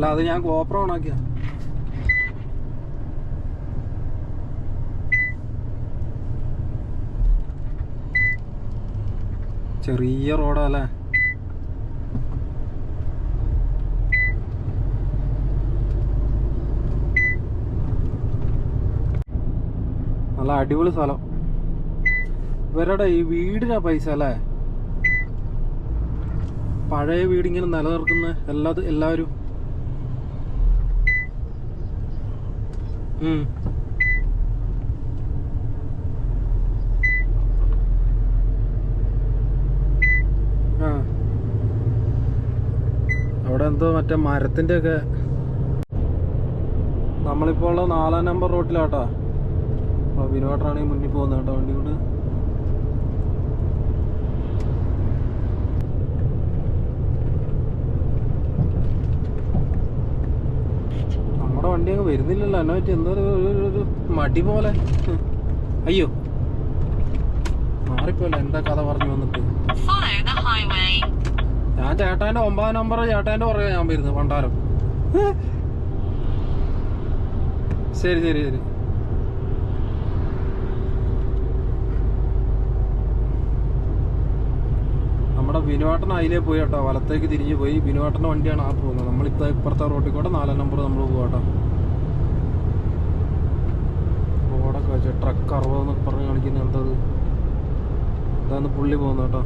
അല്ല, അത് ഞാൻ ഗോപ്രോ ഓണാക്കിയ. ചെറിയ റോഡാ അല്ലേ. നല്ല അടിപൊളി സ്ഥലം. ഇവരുടെ ഈ വീടിനാ പൈസ അല്ലേ. പഴയ വീടിങ്ങനെ നിലനിർത്തുന്ന എല്ലാവരും. അവിടെ എന്തോ മറ്റേ മരത്തിൻ്റെ ഒക്കെ. നമ്മളിപ്പോൾ ഉള്ള 4-ാം നമ്പർ റോട്ടിലാട്ടോ. അപ്പോൾ വിനോട്ടാണെങ്കിൽ മുന്നിൽ പോകുന്നത് കേട്ടോ വണ്ടി കൊണ്ട്. നമ്മുടെ വണ്ടി അങ്ങ് വരുന്നില്ലല്ലോ. എന്നെ പറ്റി എന്തോ ഒരു മടി പോലെ. അയ്യോ, മാറിപ്പോയല്ലോ. എന്താ കഥ പറഞ്ഞു വന്നിട്ട്. ഞാൻ ചേട്ടാൻ്റെ 9-ാം നമ്പർ ചേട്ടാൻ്റെ പുറകെ ഞാൻ വരുന്നത് പണ്ടാരം. ശരി ശരി ശരി. നമ്മുടെ ബിനുവാട്ടൻ അതിലേ പോയി കേട്ടോ. വലത്തേക്ക് തിരിഞ്ഞ് പോയി. ബിനുവാട്ടൻ്റെ വണ്ടിയാണ് ആ പോകുന്നത്. നമ്മളിപ്പോൾ ഇപ്പുറത്തെ റോട്ടിൽ കൂടെ 4-ാം നമ്പർ നമ്മൾ പോകാട്ടോ. റോഡൊക്കെ വെച്ച് ട്രക്ക് 60 എന്നൊക്കെ പറഞ്ഞ് കാണിക്കുന്നത് എന്തത്. ഇതാന്ന് പുള്ളി പോകുന്നത് കേട്ടോ.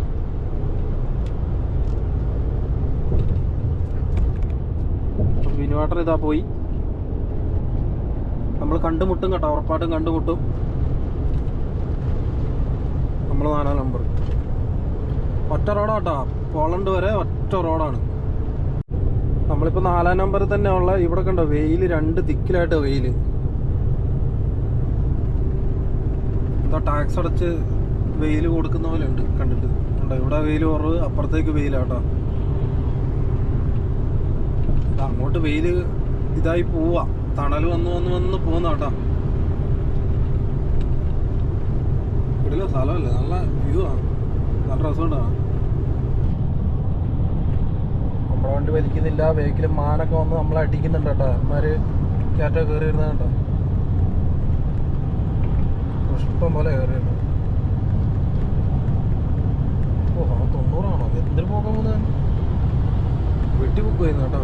ബിനുവാട്ടൻ ഇതാ പോയി. നമ്മൾ കണ്ടുമുട്ടും കേട്ടോ. ഉറപ്പായിട്ടും കണ്ടുമുട്ടും. നമ്മൾ 4-ാം നമ്പർ ഒറ്റ റോഡാട്ടോ. പോളണ്ട് വരെ ഒറ്റ റോഡാണ്. നമ്മളിപ്പോൾ 4-ാം നമ്പറിൽ തന്നെ ഉള്ള. ഇവിടെ കണ്ടോ വെയിൽ, 2 ദിക്കിലായിട്ട് വെയിൽ. എന്താ ടാക്സ് അടച്ച് വെയിൽ കൊടുക്കുന്ന പോലെ ഉണ്ട് കണ്ടിട്ട്. കണ്ടോ, ഇവിടെ വെയിൽ കുറവ്, അപ്പുറത്തേക്ക് വെയിലാട്ടോ. അങ്ങോട്ട് വെയിൽ ഇതായി പോവാ. തണൽ വന്ന് പോകുന്ന കേട്ടോ. ഇവിടെയുള്ള സ്ഥലമല്ലേ, നല്ല വ്യൂ ആണ്, നല്ല രസമുണ്ടാണ്. നമ്മുടെ വണ്ടി വലിക്കുന്നില്ല. വെഹിക്കിൽ മാനൊക്കെ വന്ന് നമ്മളെ അടിക്കുന്നുണ്ട് കേട്ടോ. അമ്മമാര് കയറ്റ കയറി വരുന്നത് കേട്ടോ. പുഷ്പം പോലെ കയറി വരുന്നത്. ഓ, 90 എന്തൊരു പോകാൻ പോകുന്നത്. വെട്ടി ബുക്ക് ചെയ്യുന്നു കേട്ടോ.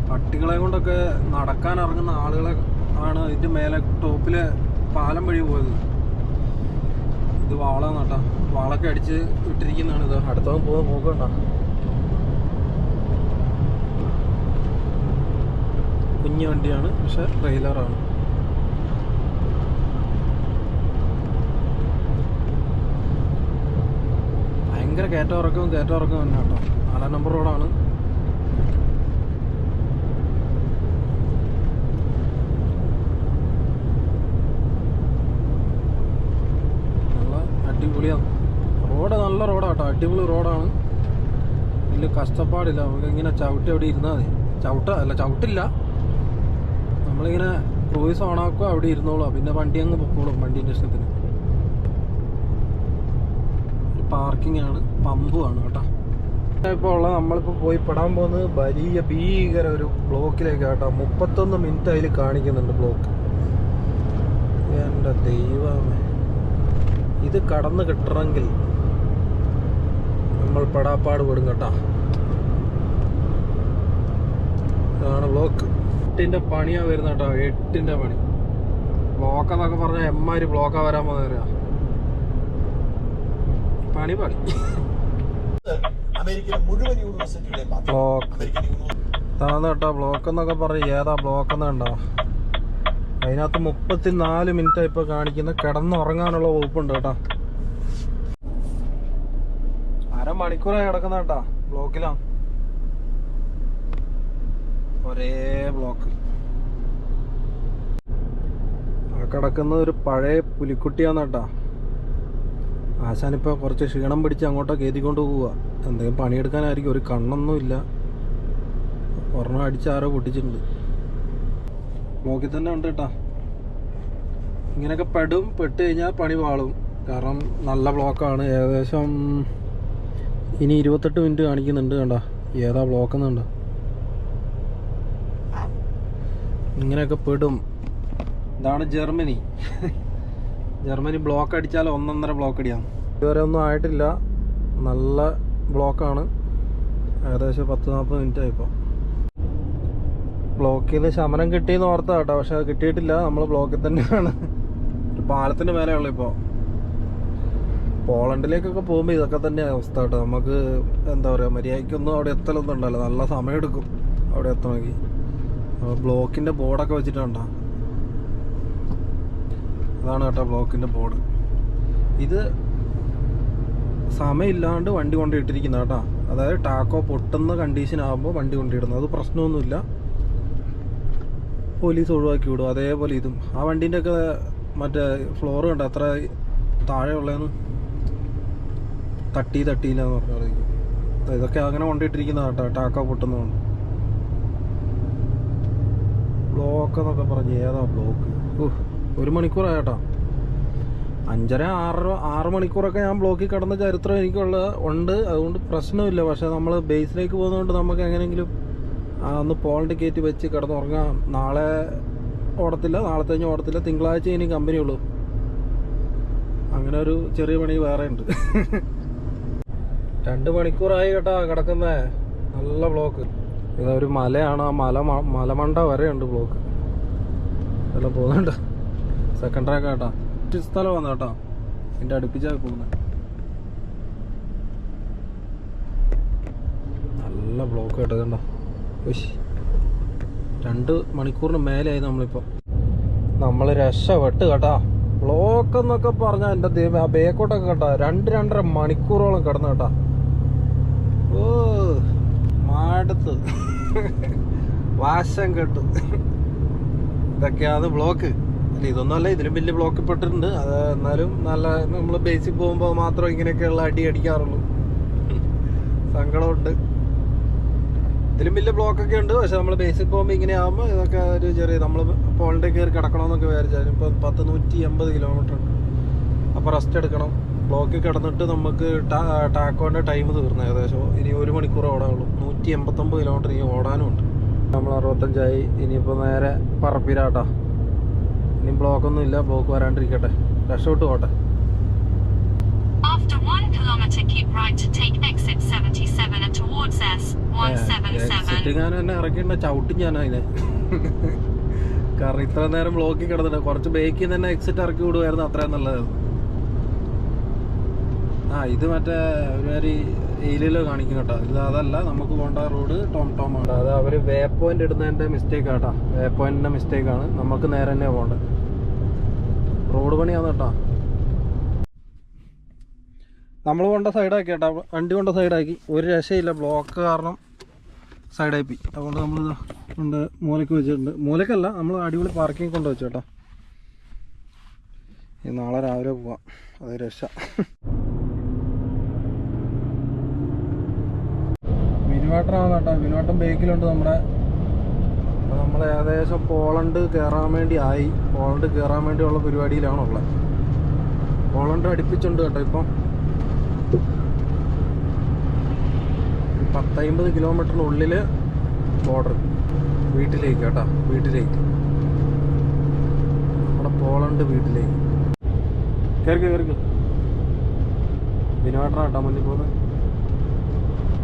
പട്ടികളെ കൊണ്ടൊക്കെ നടക്കാൻ ഇറങ്ങുന്ന ആളുകളെ ആണ് ഇതിൻ്റെ മേലെ ടോപ്പിലെ പാലം വഴി പോയത്. ഇത് വാളാണ് കേട്ടോ. വാളൊക്കെ അടിച്ച് ഇട്ടിരിക്കുന്നതാണ്. ഇത് അടുത്തവൻ പോകുന്ന പോക്കണ്ട. കുഞ്ഞു വണ്ടിയാണ്, പക്ഷെ ട്രെയിലറാണ്. ഭയങ്കര കയറ്റം ഇറക്കം തന്നെ കേട്ടോ. 4-ാം നമ്പർ റോഡാണ്. അടിപൊളിയാണ് റോഡ്. നല്ല റോഡാട്ടോ. അടിപൊളി റോഡാണ്. വലിയ കഷ്ടപ്പാടില്ല. നമുക്ക് ഇങ്ങനെ ചവിട്ടി അവിടെ ഇരുന്നാൽ മതി. ചവിട്ടില്ല. നമ്മളിങ്ങനെ ക്രൂയിസ് ഓണാക്കുക, അവിടെ ഇരുന്നോളൂ. പിന്നെ വണ്ടി അങ്ങ് പൊക്കോളും വണ്ടീൻ്റെ ഇഷ്ടത്തിന്. പാർക്കിംഗ് ആണ്, പമ്പുമാണ് കേട്ടോ. ഇപ്പോൾ ഉള്ള നമ്മളിപ്പോൾ പോയി പെടാൻ പോകുന്നത് വലിയ ഭീകര ഒരു ബ്ലോക്കിലേക്ക് കേട്ടോ. 31 മിനിറ്റ് അതിൽ കാണിക്കുന്നുണ്ട് ബ്ലോക്ക്. എൻ്റെ ദൈവമേ, ഇത് കടന്ന് കിട്ടണമെങ്കിൽ നമ്മൾ പെടാപ്പാട് പെടും കേട്ടോ. ഇതാണ് ബ്ലോക്ക്. 8ന്റെ പണിയാണ് വരുന്നത് കേട്ടോ. 8ന്റെ പണി. ബ്ലോക്ക് എന്നൊക്കെ പറഞ്ഞാൽ എമ്മാതിരി ബ്ലോക്കാണ് വരാൻ പോകുന്ന പണി പണി. ബ്ലോക്ക് താന്ന് കേട്ടോ. ബ്ലോക്ക് എന്നൊക്കെ പറയും. ഏതാ ബ്ലോക്ക് എന്നുണ്ടോ? അതിനകത്ത് 34 മിനിറ്റ് ഇപ്പൊ കാണിക്കുന്ന. കിടന്നുറങ്ങാനുള്ള വകുപ്പുണ്ട് കേട്ടോ. അരമണിക്കൂറായി കിടക്കുന്ന കേട്ടാ ബ്ലോക്കിലാ. ഒരേ ബ്ലോക്ക്. ആ കിടക്കുന്ന ഒരു പഴയ പുലിക്കുട്ടിയാന്ന് കേട്ടാ. ആശാനിപ്പോൾ കുറച്ച് ക്ഷീണം പിടിച്ച് അങ്ങോട്ടോ കയറ്റിക്കൊണ്ട് പോവുക. എന്തെങ്കിലും പണിയെടുക്കാനായിരിക്കും. ഒരു കണ്ണൊന്നും ഇല്ല. ഒരെണ്ണം അടിച്ചാരോ പൊട്ടിച്ചിട്ടുണ്ട്. ബ്ലോക്കിൽ തന്നെ ഉണ്ട് കേട്ടാ. ഇങ്ങനെയൊക്കെ പെട്ട് കഴിഞ്ഞാൽ പണി പാളും. കാരണം നല്ല ബ്ലോക്കാണ്. ഏകദേശം ഇനി 28 മിനിറ്റ് കാണിക്കുന്നുണ്ട് കണ്ട. ഏതാ ബ്ലോക്ക് എന്നുണ്ട്. ഇങ്ങനെയൊക്കെ പെടും. ഇതാണ് ജർമ്മനി. ജർമ്മനി ബ്ലോക്ക് അടിച്ചാൽ 1.5 ബ്ലോക്ക് അടിയാണ്. ഇതുവരെ ഒന്നും ആയിട്ടില്ല. നല്ല ബ്ലോക്കാണ്. ഏകദേശം 10-40 മിനിറ്റ് ആയിപ്പോൾ. ബ്ലോക്കിൽ നിന്ന് ശമനം കിട്ടിയെന്ന് ഓർത്താ കേട്ടോ. പക്ഷെ അത് കിട്ടിയിട്ടില്ല. നമ്മൾ ബ്ലോക്കിൽ തന്നെയാണ്. ഒരു പാലത്തിൻ്റെ മേലെയുള്ളൂ ഇപ്പോൾ. പോളണ്ടിലേക്കൊക്കെ പോകുമ്പോൾ ഇതൊക്കെ തന്നെയാണ് അവസ്ഥ കേട്ടോ. നമുക്ക് എന്താ പറയുക, മര്യാദയ്ക്കൊന്നും അവിടെ എത്തലൊന്നും ഉണ്ടല്ലോ. നല്ല സമയമെടുക്കും അവിടെ എത്തണമെങ്കിൽ. ബ്ലോക്കിൻ്റെ ബോർഡൊക്കെ വെച്ചിട്ടുണ്ടോ? അതാണ് കേട്ടോ ബ്ലോക്കിൻ്റെ ബോർഡ്. ഇത് സമയമില്ലാണ്ട് വണ്ടി കൊണ്ടിട്ടിരിക്കുന്ന കേട്ടോ. അതായത് ടാക്കോ പൊട്ടുന്ന കണ്ടീഷൻ ആകുമ്പോൾ വണ്ടി കൊണ്ടിടുന്നത്. അത് പ്രശ്നമൊന്നുമില്ല. പോലീസ് ഒഴിവാക്കി വിടും. അതേപോലെ ഇതും. ആ വണ്ടീൻ്റെ ഒക്കെ മറ്റേ ഫ്ലോർ കണ്ട അത്ര താഴെ ഉള്ളതെന്ന് തട്ടിയില്ലെന്ന് പറഞ്ഞായിരിക്കും. ഇതൊക്കെ അങ്ങനെ കൊണ്ടിട്ടിരിക്കുന്ന കേട്ടോ ടാക്കോ പൊട്ടുന്നതുകൊണ്ട്. ബ്ലോക്ക് എന്നൊക്കെ പറഞ്ഞ് ഏതാ ബ്ലോക്ക്? 1 മണിക്കൂറായിട്ടോ. 5-6 മണിക്കൂറൊക്കെ ഞാൻ ബ്ലോക്കിൽ കിടന്ന ചരിത്രം ഉണ്ട്. അതുകൊണ്ട് പ്രശ്നമില്ല. പക്ഷെ നമ്മൾ ബേസിലേക്ക് പോകുന്നതുകൊണ്ട് നമുക്ക് എങ്ങനെയെങ്കിലും ഒന്ന് പോളിൻ്റെ കയറ്റി വെച്ച് കിടന്നുറങ്ങാം. നാളെ ഓടത്തില്ല, നാളത്തെ കഴിഞ്ഞ് ഓടത്തില്ല. തിങ്കളാഴ്ച ഇനി കമ്പനിയുള്ളൂ. അങ്ങനെ ഒരു ചെറിയ പണി വേറെ ഉണ്ട്. 2 മണിക്കൂറായി കേട്ടോ കിടക്കുന്നേ. നല്ല ബ്ലോക്ക്. ഇതൊരു മലയാണ്. ആ മലമണ്ട വരെയുണ്ട് ബ്ലോക്ക്. ഇതെല്ലാം പോകുന്നുണ്ട്. സെക്കൻഡ് ട്രാക്ക് കേട്ടോ. സ്ഥലം വന്നു കേട്ടോ. എൻ്റെ അടുപ്പിച്ചാൽ പോകുന്നത്. നല്ല ബ്ലോക്ക് കേട്ടോ. ഇതുണ്ടോ? 2 മണിക്കൂറിന് മേലെയായി നമ്മളിപ്പോൾ. നമ്മൾ രക്ഷപ്പെട്ട് കേട്ടോ. ബ്ലോക്ക് എന്നൊക്കെ പറഞ്ഞാൽ എൻ്റെ ദൈവം. ആ ബേക്കോട്ടൊക്കെ കേട്ടോ 2-2.5 മണിക്കൂറോളം കിടന്നു കേട്ടോ. ഓ മാടത്ത് വാശം കേട്ടു. ഇതൊക്കെയാണ് ബ്ലോക്ക്. അല്ല ഇതൊന്നുമല്ല, ഇതിലും വലിയ ബ്ലോക്ക് പെട്ടിട്ടുണ്ട്. അത് എന്നാലും നല്ല നമ്മൾ ബേസിക് പോകുമ്പോൾ മാത്രം ഇങ്ങനെയൊക്കെയുള്ള അടി അടിക്കാറുള്ളൂ. സങ്കടമുണ്ട്. ഇതിലും വലിയ ബ്ലോക്കൊക്കെ ഉണ്ട്. പക്ഷെ നമ്മൾ ബേസിക് പോകുമ്പോൾ ഇങ്ങനെ ആകുമ്പോൾ ഇതൊക്കെ ഒരു ചെറിയ നമ്മൾ പോളിൻ്റെ കയറി കിടക്കണമെന്നൊക്കെ വിചാരിച്ചാലും ഇപ്പോൾ 180 കിലോമീറ്റർ ഉണ്ട്. അപ്പോൾ റെസ്റ്റ് എടുക്കണം. ബ്ലോക്കിൽ കിടന്നിട്ട് നമുക്ക് ടാക്കോൻ്റെ ടൈം തീർന്നു. ഏകദേശം ഇനി 1 മണിക്കൂർ ഓടാനുള്ളൂ. 189 കിലോമീറ്റർ ഇനി ഓടാനും ഉണ്ട്. നമ്മൾ 65ആയി. ഇനിയിപ്പോൾ നേരെ പറപ്പിരാട്ടോ. ഇനി ബ്ലോക്കൊന്നും ഇല്ല. ബ്ലോക്ക് വരാണ്ടിരിക്കട്ടെ. രക്ഷപ്പെട്ട് പോട്ടെ. After 1 kilometer, keep right to take exit 77 towards S177. ഞാൻ എന്നെ ഇറക്കിണ്ട ചവിട്ടി ഞാൻ അതിനെ. കാരണം ഇത്ര നേരം ബ്ലോക്കിൽ കിടന്നിട്ട് കുറച്ച് ബേക്കിൽ നിന്ന് തന്നെ എക്സിറ്റ് ഇറക്കി വിടുമായിരുന്നു. അത്രയും നല്ലതായിരുന്നു. ഇത് മറ്റേ ഒരുമാതിരി ഏരിയയിലോ കാണിക്കും കേട്ടോ. അതല്ല, നമുക്ക് പോകേണ്ട റോഡ് ടോം ആണ്. അത് അവർ വേ പോയിന്റ് ഇടുന്നതിൻ്റെ മിസ്റ്റേക്ക് ആട്ടോ. വേ പോയിന്റിൻ്റെ മിസ്റ്റേക്കാണ്. നമുക്ക് നേരെ തന്നെ പോകേണ്ടത്. റോഡ് പണിയാണ് കേട്ടോ. നമ്മൾ കൊണ്ട സൈഡാക്കി കേട്ടോ. വണ്ടി കൊണ്ട സൈഡാക്കി. ഒരു രക്ഷയില്ല. ബ്ലോക്ക് കാരണം സൈഡായിപ്പോയി. അതുകൊണ്ട് നമ്മൾ കൊണ്ട് മൂലയ്ക്ക് വെച്ചിട്ടുണ്ട്. മൂലക്കല്ല, നമ്മൾ അടിപൊളി പാർക്കിംഗ് കൊണ്ട് വെച്ചു കേട്ടോ. നാളെ രാവിലെ പോവാം. അത് രക്ഷ. മിനിവാട്ടറാണ് കേട്ടോ. മിനിവാട്ടം ബേക്കിലുണ്ട് നമ്മുടെ. നമ്മൾ ഏകദേശം പോളണ്ട് കയറാൻ വേണ്ടി ആയി. പോളണ്ട് കയറാൻ വേണ്ടിയുള്ള പരിപാടിയിലാണുള്ളത്. പോളണ്ട് അടുപ്പിച്ചുണ്ട് കേട്ടോ. ഇപ്പം 10-50 കിലോമീറ്ററിനുള്ളിൽ ബോർഡർ. വീട്ടിലേക്ക് കേട്ടോ, വീട്ടിലേക്ക്, നമ്മുടെ പോളണ്ട് വീട്ടിലേക്ക്. കയറിക്കോ. ബിനുവേട്ടനാണ് കേട്ടോ മുന്നിൽ പോകുന്നത്.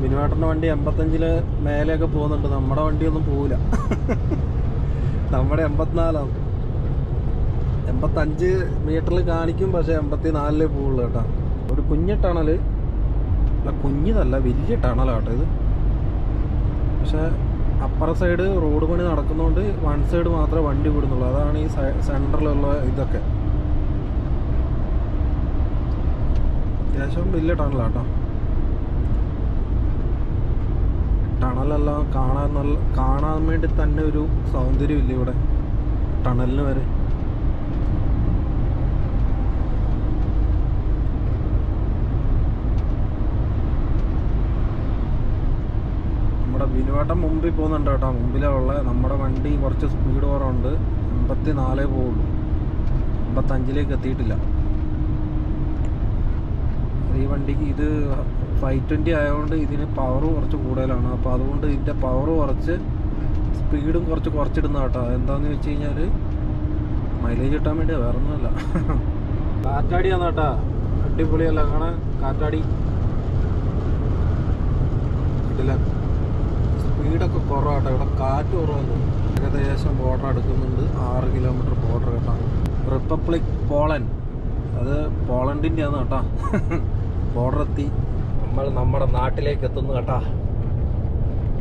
ബിനുവേട്ടൻ്റെ വണ്ടി 85 മേലെയൊക്കെ പോകുന്നുണ്ട്. നമ്മുടെ വണ്ടിയൊന്നും പോവില്ല. നമ്മുടെ 84 85 മീറ്ററിൽ കാണിക്കും, പക്ഷേ 84 പോവുള്ളൂ കേട്ടോ. ഒരു കുഞ്ഞ് ടണൽ, അല്ല കുഞ്ഞിതല്ല, വലിയ ടണലാട്ടോ ഇത്. പക്ഷേ അപ്പുറ സൈഡ് റോഡ് പണി നടക്കുന്നതുകൊണ്ട് വൺ സൈഡ് മാത്രമേ വണ്ടി വിടുന്നുള്ളൂ. അതാണ് ഈ സെൻറ്ററിലുള്ള ഇതൊക്കെ. അത്യാവശ്യം വലിയ ടണലാട്ടോ. ടണലെല്ലാം കാണാൻ വേണ്ടി തന്നെ ഒരു സൗന്ദര്യമില്ല ഇവിടെ ടണലിന് വരെ. നമ്മുടെ ബിനുവേട്ടൻ മുമ്പിൽ പോകുന്നുണ്ട് കേട്ടോ. മുമ്പിലുള്ള നമ്മുടെ വണ്ടി കുറച്ച് സ്പീഡ് കുറവുണ്ട്. 84 പോവുള്ളൂ, 55 എത്തിയിട്ടില്ല. ഈ വണ്ടിക്ക് ഇത് 520 ആയതുകൊണ്ട് ഇതിന് പവർ കുറച്ച് കൂടുതലാണ്. അപ്പോൾ അതുകൊണ്ട് ഇതിൻ്റെ പവർ കുറച്ച് സ്പീഡും കുറച്ചിടുന്ന കേട്ടോ. എന്താണെന്ന് വെച്ച് കഴിഞ്ഞാൽ മൈലേജ് കിട്ടാൻ വേണ്ടി വേറെ ഒന്നുമല്ല. കാറ്റാടിയാണ് കേട്ടോ, അടിപൊളിയല്ല കാണാൻ. കാറ്റാടി കിട്ടില്ല, സ്പീഡൊക്കെ കുറവാട്ടോ. ഇവിടെ കാറ്റ് കുറവാണ്. ഏകദേശം ബോർഡർ അടുക്കുന്നുണ്ട്, 6 കിലോമീറ്റർ ബോർഡർ കേട്ടോ. റിപ്പബ്ലിക് പോളണ്ട്, അത് പോളണ്ടിൻ്റെയാണ് കേട്ടോ. ബോർഡർ എത്തി, നമ്മൾ നമ്മുടെ നാട്ടിലേക്ക് എത്തുന്നു കേട്ടോ.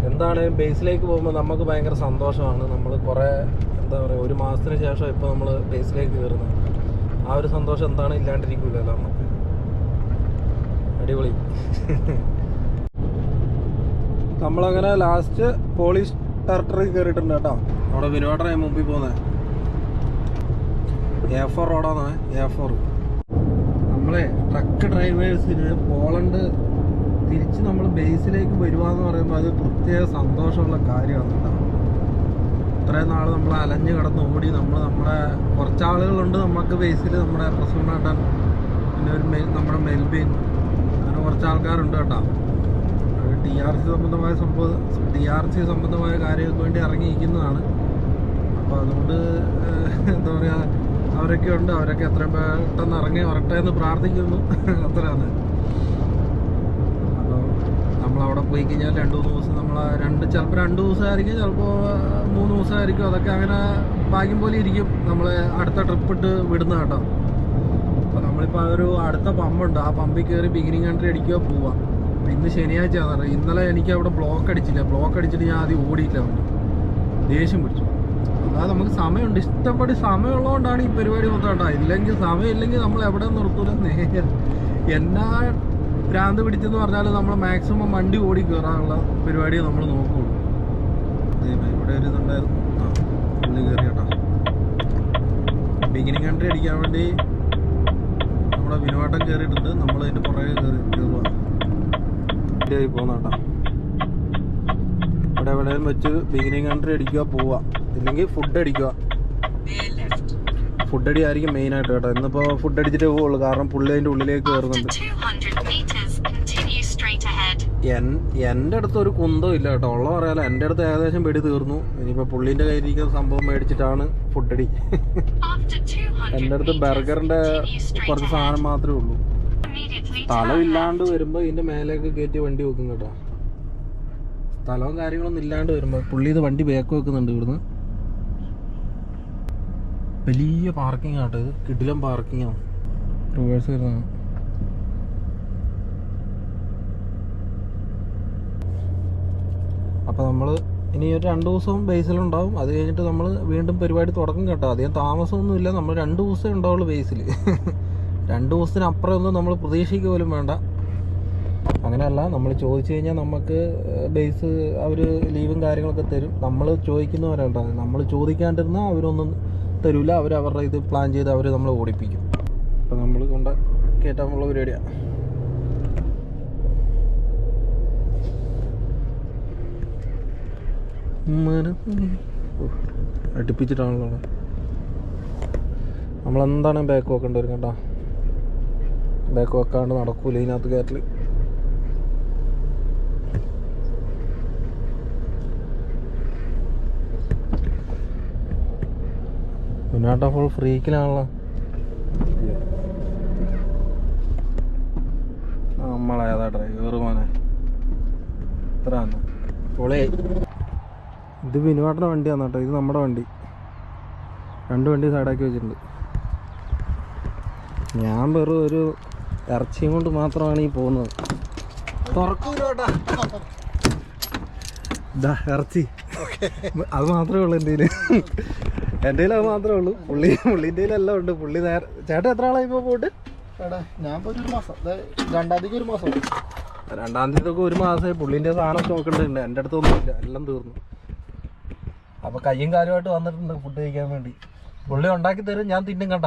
എന്താണ് ബേസിലേക്ക് പോകുമ്പോൾ നമുക്ക് ഭയങ്കര സന്തോഷമാണ്. നമ്മൾ കുറേ എന്താ പറയുക, 1 മാസത്തിന് ശേഷം ഇപ്പോൾ നമ്മൾ ബേസിലേക്ക് കയറുന്നത്. ആ ഒരു സന്തോഷം എന്താണ് ഇല്ലാണ്ടിരിക്കില്ലല്ലോ നമുക്ക്. അടിപൊളി. നമ്മളങ്ങനെ ലാസ്റ്റ് പോളിഷ് ടെറിട്ടറി കയറിയിട്ടുണ്ട് കേട്ടോ. അവിടെ വിനുവേട്ടനായി മുമ്പിൽ പോകുന്നത് A4 റോഡാണ്. A4 നമ്മളെ ട്രക്ക് ഡ്രൈവേഴ്സിന് പോളണ്ട് തിരിച്ച് നമ്മൾ ബേസിലേക്ക് വരുവാന്ന് പറയുമ്പോൾ അത് പ്രത്യേക സന്തോഷമുള്ള കാര്യമാണ് കേട്ടോ. ഇത്രയും നാൾ നമ്മൾ അലഞ്ഞ് കിടന്ന് ഓടി നമ്മുടെ കുറച്ചാളുകളുണ്ട് നമുക്ക് ബേസിൽ. നമ്മുടെ പ്രസന്നേട്ടൻ, പിന്നെ നമ്മുടെ മെൽബിൻ, അങ്ങനെ കുറച്ച് ആൾക്കാരുണ്ട് കേട്ടോ. DRC സംബന്ധമായ കാര്യങ്ങൾക്ക് വേണ്ടി ഇറങ്ങിയിരിക്കുന്നതാണ്. അപ്പോൾ അതുകൊണ്ട് എന്താ പറയുക, അവരൊക്കെ ഉണ്ട്. അവരൊക്കെ എത്രയും പെട്ടെന്ന് ഇറങ്ങി വരട്ടെ എന്ന് പ്രാർത്ഥിക്കുന്നു. അത്രയാണ്. അപ്പോൾ നമ്മളവിടെ പോയി കഴിഞ്ഞാൽ 2-3 ദിവസം ചിലപ്പോൾ 2 ദിവസമായിരിക്കും, ചിലപ്പോൾ 3 ദിവസമായിരിക്കും. അതൊക്കെ അങ്ങനെ ഭാഗ്യം പോലെ ഇരിക്കും. നമ്മൾ അടുത്ത ട്രിപ്പ് ഇട്ട് വിടുന്ന കേട്ടോ. അപ്പോൾ നമ്മളിപ്പോൾ ഒരു അടുത്ത പമ്പുണ്ട്, ആ പമ്പിൽ കയറി ബിഗിനിങ് കൺട്രി അടിക്കുക പോവാം. ഇന്ന് ശനിയാഴ്ചയാണ്. ഇന്നലെ എനിക്ക് അവിടെ ബ്ലോക്ക് അടിച്ചിട്ട് ഞാൻ ആദ്യം ഓടിയില്ല. ദേഷ്യം പിടിച്ചു. അതായത് നമുക്ക് സമയമുണ്ട്, ഇഷ്ടപ്പെട്ട് സമയമുള്ളതുകൊണ്ടാണ് ഈ പരിപാടി മൊത്തം കേട്ടോ. സമയമില്ലെങ്കിൽ നമ്മൾ എവിടെ നിർത്തൂല. നേരെ എന്നാ ഭ്രാന്ത് പിടിച്ചെന്ന് പറഞ്ഞാൽ നമ്മൾ മാക്സിമം വണ്ടി ഓടി കയറാനുള്ള പരിപാടിയെ നമ്മൾ നോക്കുകയുള്ളൂ. ഇവിടെ ഒരു ഇതുണ്ടായിരുന്നു, പുള്ളി കയറി കേട്ടോ. ബിഗിനിങ് കൺട്രി അടിക്കാൻ വേണ്ടി നമ്മുടെ വിനുവേട്ടൻ കയറിയിട്ടുണ്ട്. നമ്മൾ അതിൻ്റെ പുറകെ കയറുക ആയി പോകുന്ന കേട്ടോ. ഇവിടെ എവിടെയും വെച്ച് ബിഗിനിങ് കൺട്രി അടിക്കുക, പോവുക. ഇല്ലെങ്കിൽ ഫുഡ് അടിക്കുക. ഫുഡ് അടി ആയിരിക്കും മെയിനായിട്ട് കേട്ടോ. ഇന്നിപ്പോൾ ഫുഡ് അടിച്ചിട്ടേ പോവുള്ളൂ, കാരണം പുള്ളി അതിൻ്റെ ഉള്ളിലേക്ക് കയറുന്നുണ്ട്. എൻ്റെ അടുത്ത് ഒരു കുന്തം ഇല്ല കേട്ടോ, ഉള്ള പറയാലോ. എൻ്റെ അടുത്ത് ഏകദേശം വെടി തീർന്നു. ഇനിയിപ്പോൾ പുള്ളീൻ്റെ കയ്യിലിരിക്കുന്ന സംഭവം മേടിച്ചിട്ടാണ് ഫുഡ് അടി. എൻ്റെ അടുത്ത് ബർഗറിൻ്റെ കുറച്ച് സാധനം മാത്രമേ ഉള്ളൂ. സ്ഥലമില്ലാണ്ട് വരുമ്പോൾ ഇതിൻ്റെ മേലേക്ക് കയറ്റി വണ്ടി വെക്കും കേട്ടോ. സ്ഥലവും കാര്യങ്ങളൊന്നും ഇല്ലാണ്ട് വരുമ്പോൾ പുള്ളി ഇത് വണ്ടി ബാക്ക് വെക്കുന്നുണ്ട്. ഇവിടുന്ന് വലിയ പാർക്കിംഗ് ആട്ടോ ഇത്, കിടിലം പാർക്കിംഗ് ആണ്. റിവേഴ്സ് വരുന്നതാണ്. അപ്പോൾ നമ്മൾ ഇനി ഒരു 2 ദിവസവും ബേസിലുണ്ടാവും. അത് കഴിഞ്ഞിട്ട് നമ്മൾ വീണ്ടും പരിപാടി തുടങ്ങും കേട്ടോ. അധികം താമസമൊന്നുമില്ല. നമ്മൾ 2 ദിവസമേ ഉണ്ടാവുള്ളൂ ബേസിൽ. 2 ദിവസത്തിനപ്പുറം ഒന്നും നമ്മൾ പ്രതീക്ഷിക്കുക പോലും വേണ്ട. അങ്ങനെയല്ല, നമ്മൾ ചോദിച്ചു കഴിഞ്ഞാൽ നമുക്ക് ബേസ് അവർ ലീവും കാര്യങ്ങളൊക്കെ തരും. നമ്മൾ ചോദിക്കുന്നവരുണ്ടോ, നമ്മൾ ചോദിക്കാണ്ടിരുന്നാൽ അവരൊന്നും തരില്ല. അവരുടെ ഇത് പ്ലാൻ ചെയ്ത് അവർ നമ്മൾ ഓടിപ്പിക്കും. അപ്പം നമ്മൾ കൊണ്ട് കയറ്റാനുള്ള പരിപാടിയാണ്. അടുപ്പിച്ചിട്ടാണല്ലോ നമ്മളെന്താണ് ബാക്ക് വെക്കേണ്ടി വരും കേട്ടോ. ബാക്ക് വെക്കാണ്ട് നടക്കൂല ഇതിനകത്ത് കയറ്റൽ. മുന്നോട്ട് ഫുൾ ഫ്രീക്കിലാണല്ലോ. നമ്മളേതാ ഡ്രൈവർ മോനെ ഇത്ര പൊളി. ഇത് വിനുവാട്ടൻ്റെ വണ്ടിയാണ് കേട്ടോ, ഇത് നമ്മുടെ വണ്ടി. 2 വണ്ടി സൈഡാക്കി വെച്ചിട്ടുണ്ട്. ഞാൻ വെറും ഒരു ഇറച്ചിയും കൊണ്ട് മാത്രമാണ് ഈ പോകുന്നത്. തുറക്കൂലോട്ടാ ഇതാ ഇറച്ചി, അത് മാത്രമേ ഉള്ളൂ എൻ്റെ കയ്യിൽ. എൻ്റെ കയ്യിൽ അത് മാത്രമേ ഉള്ളൂ. പുള്ളിൻ്റെ കയ്യിലെല്ലാം ഉണ്ട്. പുള്ളി നേരെ ചേട്ടാ എത്ര ആളായി ഇപ്പോൾ പോയിട്ട്? ഞാൻ ഒരു മാസം, 2-ാം തീയതി ഒരു മാസം. 2-ാം തീയതിയൊക്കെ ഒരു മാസമായി. പുള്ളിൻ്റെ സാധനം നോക്കണ്ടുണ്ട്. എൻ്റെ അടുത്തൊന്നുമില്ല, എല്ലാം തീർന്നു. അപ്പോൾ കയ്യും കാലുമായിട്ട് വന്നിട്ടുണ്ട് ഫുഡ് കഴിക്കാൻ വേണ്ടി. പുള്ളി ഉണ്ടാക്കി തരും, ഞാൻ തിന്നും കണ്ട.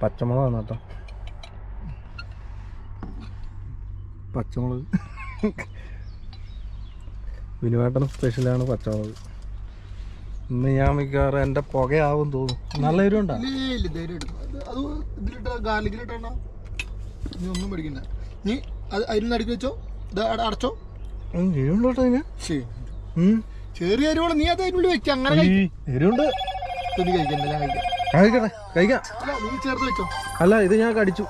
പച്ചമുളക് വന്നു കേട്ടോ, പച്ചമുളക്. വിനുവേട്ടൻ സ്പെഷ്യലാണ് പച്ചമുളക്. ഇന്ന് ഞാൻ മിക്കവാറും എൻ്റെ പുകയാവും തോന്നുന്നു. നല്ല എരിവുണ്ടോ? നീ ഒന്നും പഠിക്കണ്ട. നീ അത് അരിന്ന് അടുക്കി വെച്ചോ, അടച്ചോ. എരിവുണ്ടോട്ടോ ഇതിന്? ചെറിയ എരിവുള്ള നീ അത് അതിനുള്ളിൽ വെക്ക. അങ്ങനെ എരിവുണ്ട്. നീ കഴിക്കണ്ട, ഞാൻ കഴിക്കാം. കഴിക്കട്ടെ, കഴിക്കാം. നീ ചേർത്ത് വെച്ചോ. അല്ല ഇത് ഞാൻ കടിച്ചു.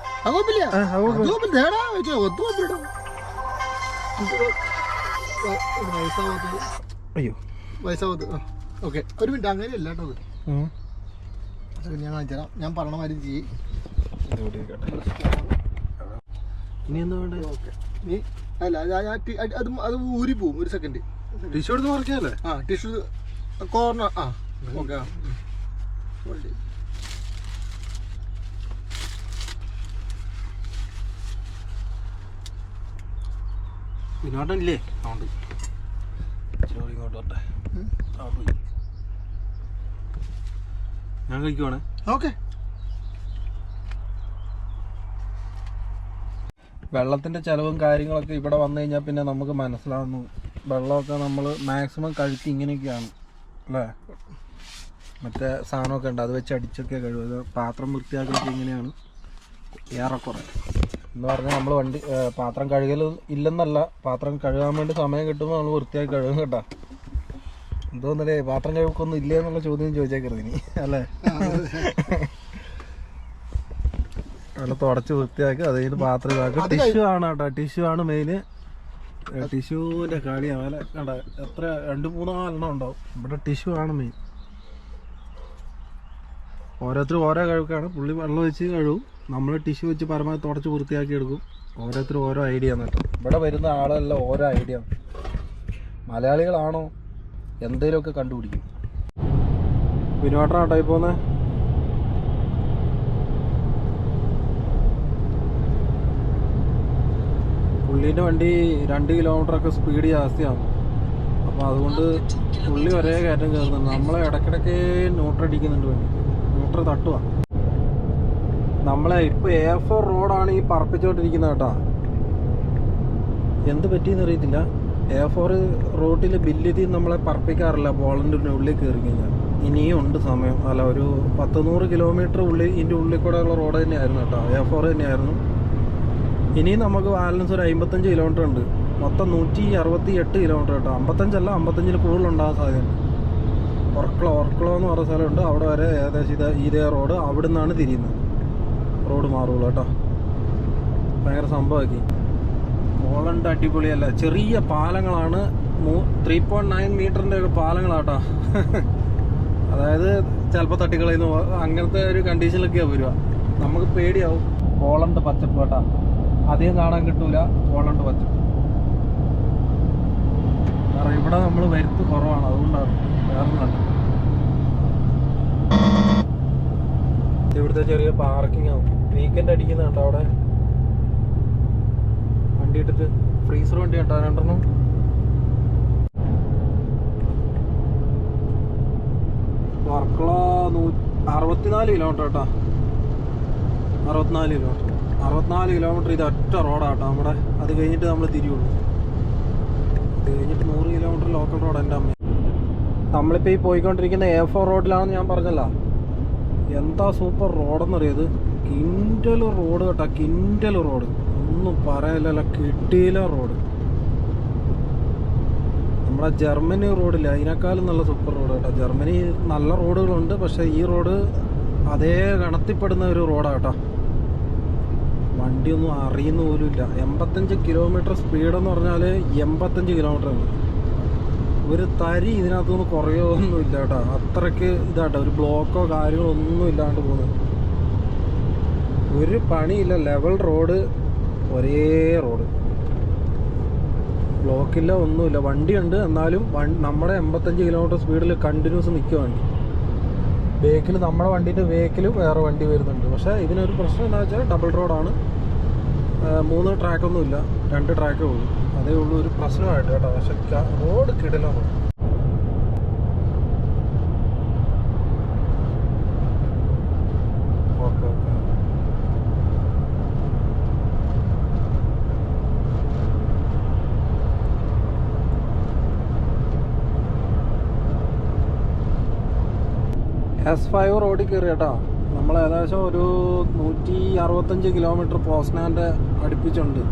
അയ്യോ വയസ്സാവത്ത്. ഓക്കെ, ഒരു മിനിറ്റ്. അങ്ങനെയല്ല കേട്ടോ അത്. ഞാൻ കാണിച്ചു തരാം. ഞാൻ പറഞ്ഞ മാതിരി ചെയ്യും. ഇനി എന്താ വേണ്ടേ? നീ അല്ല അത് ഊരി പോവും. ഒരു സെക്കൻഡ്. ടിഷ്യൂ എടുത്ത് മറിക്കാല്ലേ? ആ ടിഷ്യൂ കോർണർ. ആ ഓക്കെ. ഇങ്ങോട്ടല്ലേ? അതുകൊണ്ട് ഇങ്ങോട്ട് വട്ടെ. ഞാൻ കഴിക്കുവാണേ. ഓക്കെ. വെള്ളത്തിൻ്റെ ചിലവും കാര്യങ്ങളൊക്കെ ഇവിടെ വന്നു കഴിഞ്ഞാൽ പിന്നെ നമുക്ക് മനസ്സിലാവുന്നു. വെള്ളമൊക്കെ നമ്മൾ മാക്സിമം കഴിച്ച് ഇങ്ങനെയൊക്കെയാണ് അല്ലേ? മറ്റേ സാധനമൊക്കെ ഉണ്ട്, അത് വെച്ച് അടിച്ചൊക്കെ കഴിവ്. പാത്രം വൃത്തിയാക്കലൊക്കെ ഇങ്ങനെയാണ് ഏറെക്കുറെ. എന്ന് പറഞ്ഞാൽ നമ്മൾ വണ്ടി പാത്രം കഴുകൽ ഇല്ലെന്നല്ല, പാത്രം കഴുകാൻ വേണ്ടി സമയം കിട്ടുമ്പോൾ നമ്മൾ വൃത്തിയാക്കി കഴുകും കേട്ടോ. എന്തോന്നല്ലേ പാത്രം കഴുകൊന്നും ഇല്ലേ എന്നുള്ള ചോദ്യം ചോദിച്ചേക്കരുത് ഇനി അല്ലേ? നല്ല തുടച്ച് വൃത്തിയാക്കി അത് കഴിഞ്ഞ് പാത്രം ഇതാക്കും. ടിഷ്യൂ ആണ് കേട്ടോ, ടിഷ്യൂ ആണ് മെയിന്. ടിഷ്യൂവിൻ്റെ കളിയാണ് വില കണ്ട. എത്ര 2-3 എണ്ണം ഉണ്ടാവും ഇവിടെ. ടിഷ്യൂ ആണ് മെയിൻ. ഓരോരുത്തരും ഓരോ കഴുക്കാണ്. പുള്ളി വെള്ളം വെച്ച് കഴുകും, നമ്മൾ ടിഷ്യൂ വെച്ച് പരമാവധി തുടച്ച് വൃത്തിയാക്കി എടുക്കും. ഓരോരുത്തരും ഓരോ ഐഡിയ ആണ് കേട്ടോ. ഇവിടെ വരുന്ന ആളെല്ലാം ഓരോ ഐഡിയ ആണ്. മലയാളികളാണോ എന്തെങ്കിലുമൊക്കെ കണ്ടുപിടിക്കും. വിനുവാട്ടനാട്ടോ ഈ പോകുന്നത്. പുള്ളീൻ്റെ വണ്ടി 2 കിലോമീറ്ററൊക്കെ സ്പീഡ് ജാസ്തിയാണ്. അപ്പോൾ അതുകൊണ്ട് പുള്ളി ഒരേ കയറ്റം കയറുന്നുണ്ട്. നമ്മളെ ഇടയ്ക്കിടയ്ക്ക് ന്യൂട്രടിക്കുന്നുണ്ട് വണ്ടി. ന്യൂട്രൽ തട്ടുക. നമ്മളെ ഇപ്പോൾ A4 റോഡാണ് ഈ പറപ്പിച്ചോണ്ടിരിക്കുന്നത് കേട്ടോ. എന്ത് പറ്റിയെന്ന് അറിയത്തില്ല. A4 റോഡിൽ ബില്ലിതി നമ്മളെ പറപ്പിക്കാറില്ല പോളണ്ടിൻ്റെ ഉള്ളിൽ കയറി കഴിഞ്ഞാൽ. ഇനിയും ഉണ്ട് സമയം. അല്ല, ഒരു 100-100 കിലോമീറ്റർ ഉള്ളിൽ ഇതിൻ്റെ ഉള്ളിൽ കൂടെ ഉള്ള റോഡ് തന്നെയായിരുന്നു കേട്ടോ. A4 തന്നെയായിരുന്നു. ഇനിയും നമുക്ക് ബാലൻസ് ഒരു 55 കിലോമീറ്റർ ഉണ്ട്. മൊത്തം 168 കിലോമീറ്റർ കേട്ടോ. 55 അല്ല, 55-ൽ കൂടുതലുണ്ടാകാൻ സാധ്യതയുണ്ട്. ഒർക്കളോ എന്ന് പറഞ്ഞ സ്ഥലമുണ്ട്. അവിടെ വരെ ഏകദേശം ഇതേ റോഡ്. അവിടെ നിന്നാണ് തിരിയുന്നത്. റോഡ് മാറുള്ളൂ കേട്ടോ. ഭയങ്കര സംഭവമാക്കി. പോളണ്ട് അടിപൊളിയല്ല. ചെറിയ പാലങ്ങളാണ്. 3.9 മീറ്ററിൻ്റെ ഒക്കെ പാലങ്ങളാട്ടോ. അതായത് ചിലപ്പോൾ തട്ടിക്കളയുന്നു. അങ്ങനത്തെ ഒരു കണ്ടീഷനിലൊക്കെയാണ് വരിക. നമുക്ക് പേടിയാവും. പോളണ്ട് പച്ചപ്പ് കേട്ടോ. അധികം കാണാൻ കിട്ടൂല പോളണ്ട് പച്ചപ്പ്. കാരണം ഇവിടെ നമ്മൾ വരുത്ത് കുറവാണ്, അതുകൊണ്ടാണ്. വേറെ കണ്ടു. ഇവിടുത്തെ ചെറിയ പാർക്കിംഗ് ആവും. വീക്കെൻഡ് അടിക്കുന്നുണ്ടോ അവിടെ? വണ്ടി ഇട്ടിട്ട് ഫ്രീസർ വണ്ടി കേട്ടോ 2 വർക്കള 64 കിലോമീറ്റർ കേട്ടോ. 64 കിലോമീറ്റർ ഇത് ഒറ്റ റോഡാട്ടോ നമ്മുടെ. അത് കഴിഞ്ഞിട്ട് നമ്മൾ തിരിയുള്ളൂ. അത് കഴിഞ്ഞിട്ട് 100 കിലോമീറ്റർ ലോക്കൽ റോഡ്. എൻ്റെ അമ്മ, നമ്മളിപ്പോൾ ഈ പോയിക്കൊണ്ടിരിക്കുന്ന A4 റോഡിലാണെന്ന് ഞാൻ പറഞ്ഞല്ലോ. എന്താ സൂപ്പർ റോഡെന്നറിയത്. കിൻഡൽ റോഡ് കേട്ടോ. കിൻഡൽ റോഡ് ഒന്നും പറയാനില്ല. കിട്ടിയില്ല റോഡ്. നമ്മുടെ ജർമ്മനി റോഡില്ല, അതിനേക്കാളും നല്ല സൂപ്പർ റോഡ് കേട്ടോ. ജർമ്മനി നല്ല റോഡുകളുണ്ട്, പക്ഷേ ഈ റോഡ് അതേ ഗണത്തിൽപ്പെടുന്ന ഒരു റോഡാണ് കേട്ടോ. വണ്ടിയൊന്നും അറിയുന്ന പോലും ഇല്ല. 85 കിലോമീറ്റർ സ്പീഡെന്ന് പറഞ്ഞാൽ 85 കിലോമീറ്ററാണ്. ഒരു തരി ഇതിനകത്തുനിന്ന് കുറയോ ഒന്നും ഇല്ല കേട്ടോ. അത്രയ്ക്ക് ഇതാട്ടോ, ഒരു ബ്ലോക്കോ കാര്യങ്ങളോ ഒന്നും ഇല്ലാണ്ട് പോകുന്നത്. ഒരു പണിയില്ല, ലെവൽ റോഡ്, ഒരേ റോഡ്, ബ്ലോക്കില്ല, ഒന്നുമില്ല. വണ്ടിയുണ്ട്, എന്നാലും നമ്മുടെ 85 കിലോമീറ്റർ സ്പീഡിൽ കണ്ടിന്യൂസ് നിൽക്കുക വണ്ടി. ബേക്കിൽ നമ്മുടെ വണ്ടീൻ്റെ ബേക്കിൽ വേറെ വണ്ടി വരുന്നുണ്ട്. പക്ഷേ ഇതിനൊരു പ്രശ്നം എന്താ വെച്ചാൽ ഡബിൾ റോഡാണ്. 3 ട്രാക്കൊന്നുമില്ല, 2 ട്രാക്കേ ഉള്ളൂ. അതേ ഉള്ളൂ ഒരു പ്രശ്നമായിട്ട് കേട്ടോ. പക്ഷെ റോഡ് കിടലാണ്. Okay okay. S5 റോഡിൽ കയറി കേട്ടോ. നമ്മൾ ഏകദേശം ഒരു 165 കിലോമീറ്റർ പോസ്നാൻ്റെ അടുപ്പിച്ചുണ്ട്.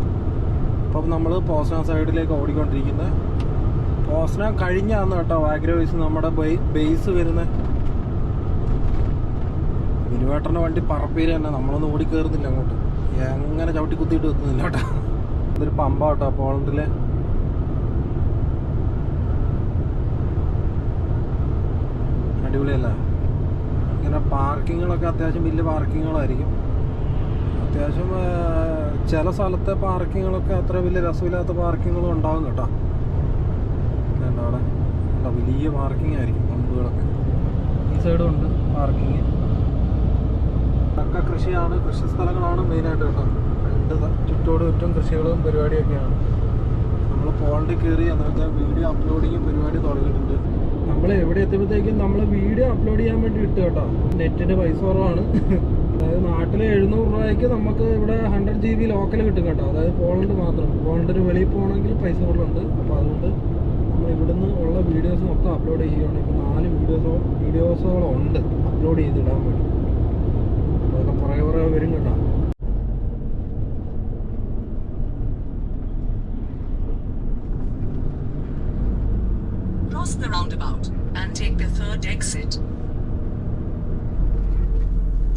അപ്പം നമ്മൾ പോസ്ന സൈഡിലേക്ക് ഓടിക്കൊണ്ടിരിക്കുന്നത്. പോസ്ന കഴിഞ്ഞാന്ന് കേട്ടോ വാഗ്രവൈസ് നമ്മുടെ ബേസ് വരുന്നത്. വിനുവേട്ടൻ്റെ വണ്ടി പറപ്പേര് തന്നെ, നമ്മളൊന്നും ഓടി കയറുന്നില്ല അങ്ങോട്ട്, എങ്ങനെ ചവിട്ടി കുത്തിയിട്ട് എത്തുന്നില്ല കേട്ടോ. ഇതൊരു പമ്പ കേട്ടോ പോളണ്ടിലെ. അടിപൊളിയല്ല. ഇങ്ങനെ പാർക്കിങ്ങുകളൊക്കെ അത്യാവശ്യം വലിയ പാർക്കിങ്ങുകളായിരിക്കും. അത്യാവശ്യം ചില സ്ഥലത്തെ പാർക്കിങ്ങുകളൊക്കെ അത്ര വലിയ രസമില്ലാത്ത പാർക്കിങ്ങുകളും ഉണ്ടാകും കേട്ടോ. അവിടെ വലിയ പാർക്കിംഗ് ആയിരിക്കും പമ്പുകളൊക്കെ. ഈ സൈഡും ഉണ്ട് പാർക്കിങ്. ഒക്കെ കൃഷിയാണ്, കൃഷി സ്ഥലങ്ങളാണ് മെയിനായിട്ട് കേട്ടോ. ചുറ്റോട് ചുറ്റും കൃഷികളും പരിപാടിയൊക്കെയാണ്. നമ്മൾ പോളിൽ കയറി എന്ന് വെച്ചാൽ വീഡിയോ അപ്ലോഡിങ്ങും പരിപാടി തുടങ്ങിയിട്ടുണ്ട്. നമ്മൾ എവിടെ എത്തുമ്പോഴത്തേക്കും നമ്മൾ വീഡിയോ അപ്ലോഡ് ചെയ്യാൻ വേണ്ടി ഇട്ട് കേട്ടോ. നെറ്റിൻ്റെ പൈസ കുറവാണ്. അതായത് നാട്ടിൽ 700 രൂപയ്ക്ക് നമുക്ക് ഇവിടെ 100 GB ലോക്കൽ കിട്ടും കേട്ടോ. അതായത് പോളണ്ട് മാത്രം. പോളണ്ടിന് വെളിയിൽ പോകണമെങ്കിൽ പൈസ കൂടുതലുണ്ട്. അപ്പോൾ അതുകൊണ്ട് നമ്മൾ ഇവിടുന്ന് ഉള്ള വീഡിയോസ് മൊത്തം അപ്ലോഡ് ചെയ്യുകയാണ്. ഇപ്പോൾ 4 വീഡിയോസോളം ഉണ്ട് അപ്ലോഡ് ചെയ്തിടാൻ വേണ്ടി. അതൊക്കെ പുറകെ വരും കേട്ടോ. Cross the roundabout and take the third exit.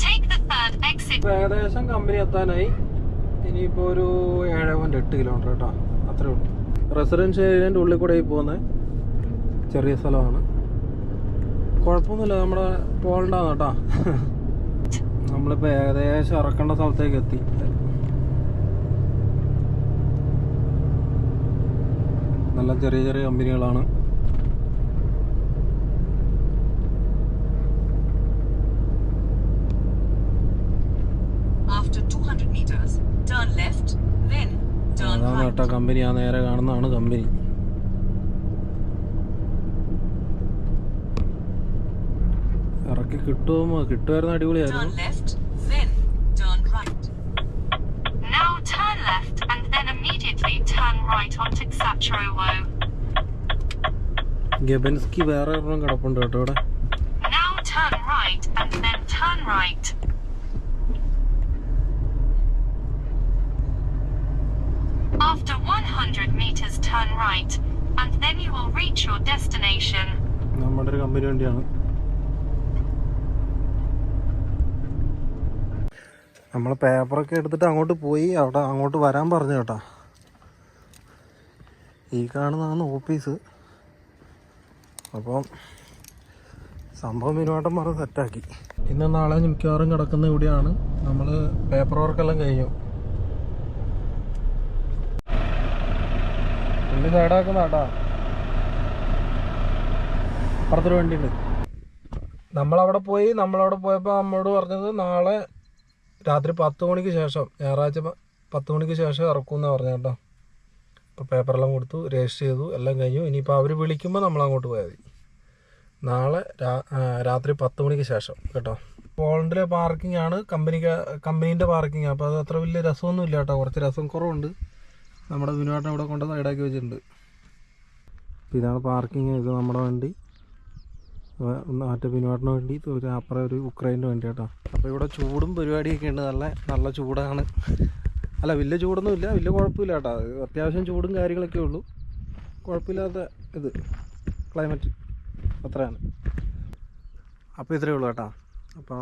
Take the third exit. ഇപ്പോൾ ഏകദേശം കമ്പനി എത്താനായി. ഇനിയിപ്പോൾ ഒരു 7.8 കിലോമീറ്റർ കേട്ടോ, അത്രേ ഉള്ളൂ. റെസിഡൻഷ്യൽ ഏരിയൻ്റെ ഉള്ളിൽ കൂടെ പോകുന്നത്. ചെറിയ സ്ഥലമാണ്, കുഴപ്പമൊന്നുമില്ല. നമ്മുടെ പോളണ്ടാണ് കേട്ടോ. നമ്മളിപ്പോൾ ഏകദേശം ഇറക്കേണ്ട സ്ഥലത്തേക്ക് എത്തി. നല്ല ചെറിയ ചെറിയ കമ്പനികളാണ്. After 200 meters, turn left, then turn അതാണ് right. കേട്ടോ കമ്പനി. ആ നേരെ കാണുന്നതാണ് കമ്പനി. ഇറക്കി കിട്ടുമായിരുന്നു, അടിപൊളിയായിരുന്നു. Turn left, then turn right. Now turn left and then immediately turn right onto Xacherowo. ഗബൻസ്കി വേറെ ഒരെണ്ണം കിടപ്പുണ്ട് കേട്ടോ ഇവിടെ. Now turn right and then turn right. After 100 meters turn right and then you will reach your destination. നമ്മുടെ ഒരു company വണ്ടിയാണ്. നമ്മൾ പേപ്പറൊക്കെ എടുത്തിട്ട് അങ്ങോട്ട് പോയി. അവിടെ അങ്ങോട്ട് വരാൻ പറഞ്ഞു കേട്ടോ. ഈ കാണുന്നതാണ് ഓഫീസ്. അപ്പം സംഭവം മിനുവാട്ടം പറഞ്ഞ് സെറ്റാക്കി. ഇന്ന് നാളെ മിക്കവാറും കിടക്കുന്ന ഇവിടെയാണ്. നമ്മൾ പേപ്പർ വർക്കെല്ലാം കഴിഞ്ഞു. വണ്ടി സൈഡാക്കുന്ന കേട്ടോ. അപ്പുറത്തൊരു വണ്ടിയുണ്ട്. നമ്മളവിടെ പോയപ്പോൾ നമ്മോട് പറഞ്ഞത് നാളെ രാത്രി 10 മണിക്ക് ശേഷം, ഞായറാഴ്ച 10 മണിക്ക് ശേഷം ഇറക്കുമെന്നാണ് പറഞ്ഞത് കേട്ടോ. ഇപ്പോൾ പേപ്പറെല്ലാം കൊടുത്തു, രജിസ്റ്റർ ചെയ്തു, എല്ലാം കഴിഞ്ഞു. ഇനിയിപ്പോൾ അവർ വിളിക്കുമ്പോൾ നമ്മളങ്ങോട്ട് പോയാൽ മതി. നാളെ രാത്രി 10 മണിക്ക് ശേഷം കേട്ടോ. പോളണ്ടിലെ പാർക്കിംഗ് ആണ്, കമ്പനീൻ്റെ പാർക്കിംഗ്. അപ്പോൾ അത് അത്ര വലിയ രസമൊന്നും ഇല്ല കേട്ടോ, കുറച്ച് രസം കുറവുണ്ട്. നമ്മുടെ വിനുവാട്ടം ഇവിടെ കൊണ്ട് സൈഡാക്കി വെച്ചിട്ടുണ്ട്. അപ്പോൾ ഇതാണ് പാർക്കിങ്. ഇത് നമ്മുടെ വണ്ടി, മറ്റേ വിനുവാട്ടിന് വേണ്ടി ഒരു അപ്പുറം ഒരു ഉക്രൈൻ്റെ വണ്ടി കേട്ടോ. അപ്പോൾ ഇവിടെ ചൂടും പരിപാടിയൊക്കെ ഉണ്ട്. നല്ല ചൂടാണ്. അല്ല വലിയ ചൂടൊന്നും ഇല്ല, വലിയ കുഴപ്പമില്ല കേട്ടോ. അത്യാവശ്യം ചൂടും കാര്യങ്ങളൊക്കെ ഉള്ളൂ, കുഴപ്പമില്ലാത്ത ഇത് ക്ലൈമറ്റ് അത്രയാണ്. അപ്പോൾ ഇത്രയേ ഉള്ളൂ കേട്ടോ. അപ്പോൾ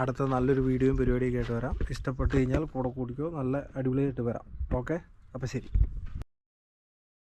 അടുത്ത നല്ലൊരു വീഡിയോയും പരിപാടിയൊക്കെ ആയിട്ട് വരാം. ഇഷ്ടപ്പെട്ട് കഴിഞ്ഞാൽ കൂടെ കൂടിക്കോ, നല്ല അടിപൊളിയായിട്ട് വരാം. ഓക്കെ, അപ്പോൾ ശരി.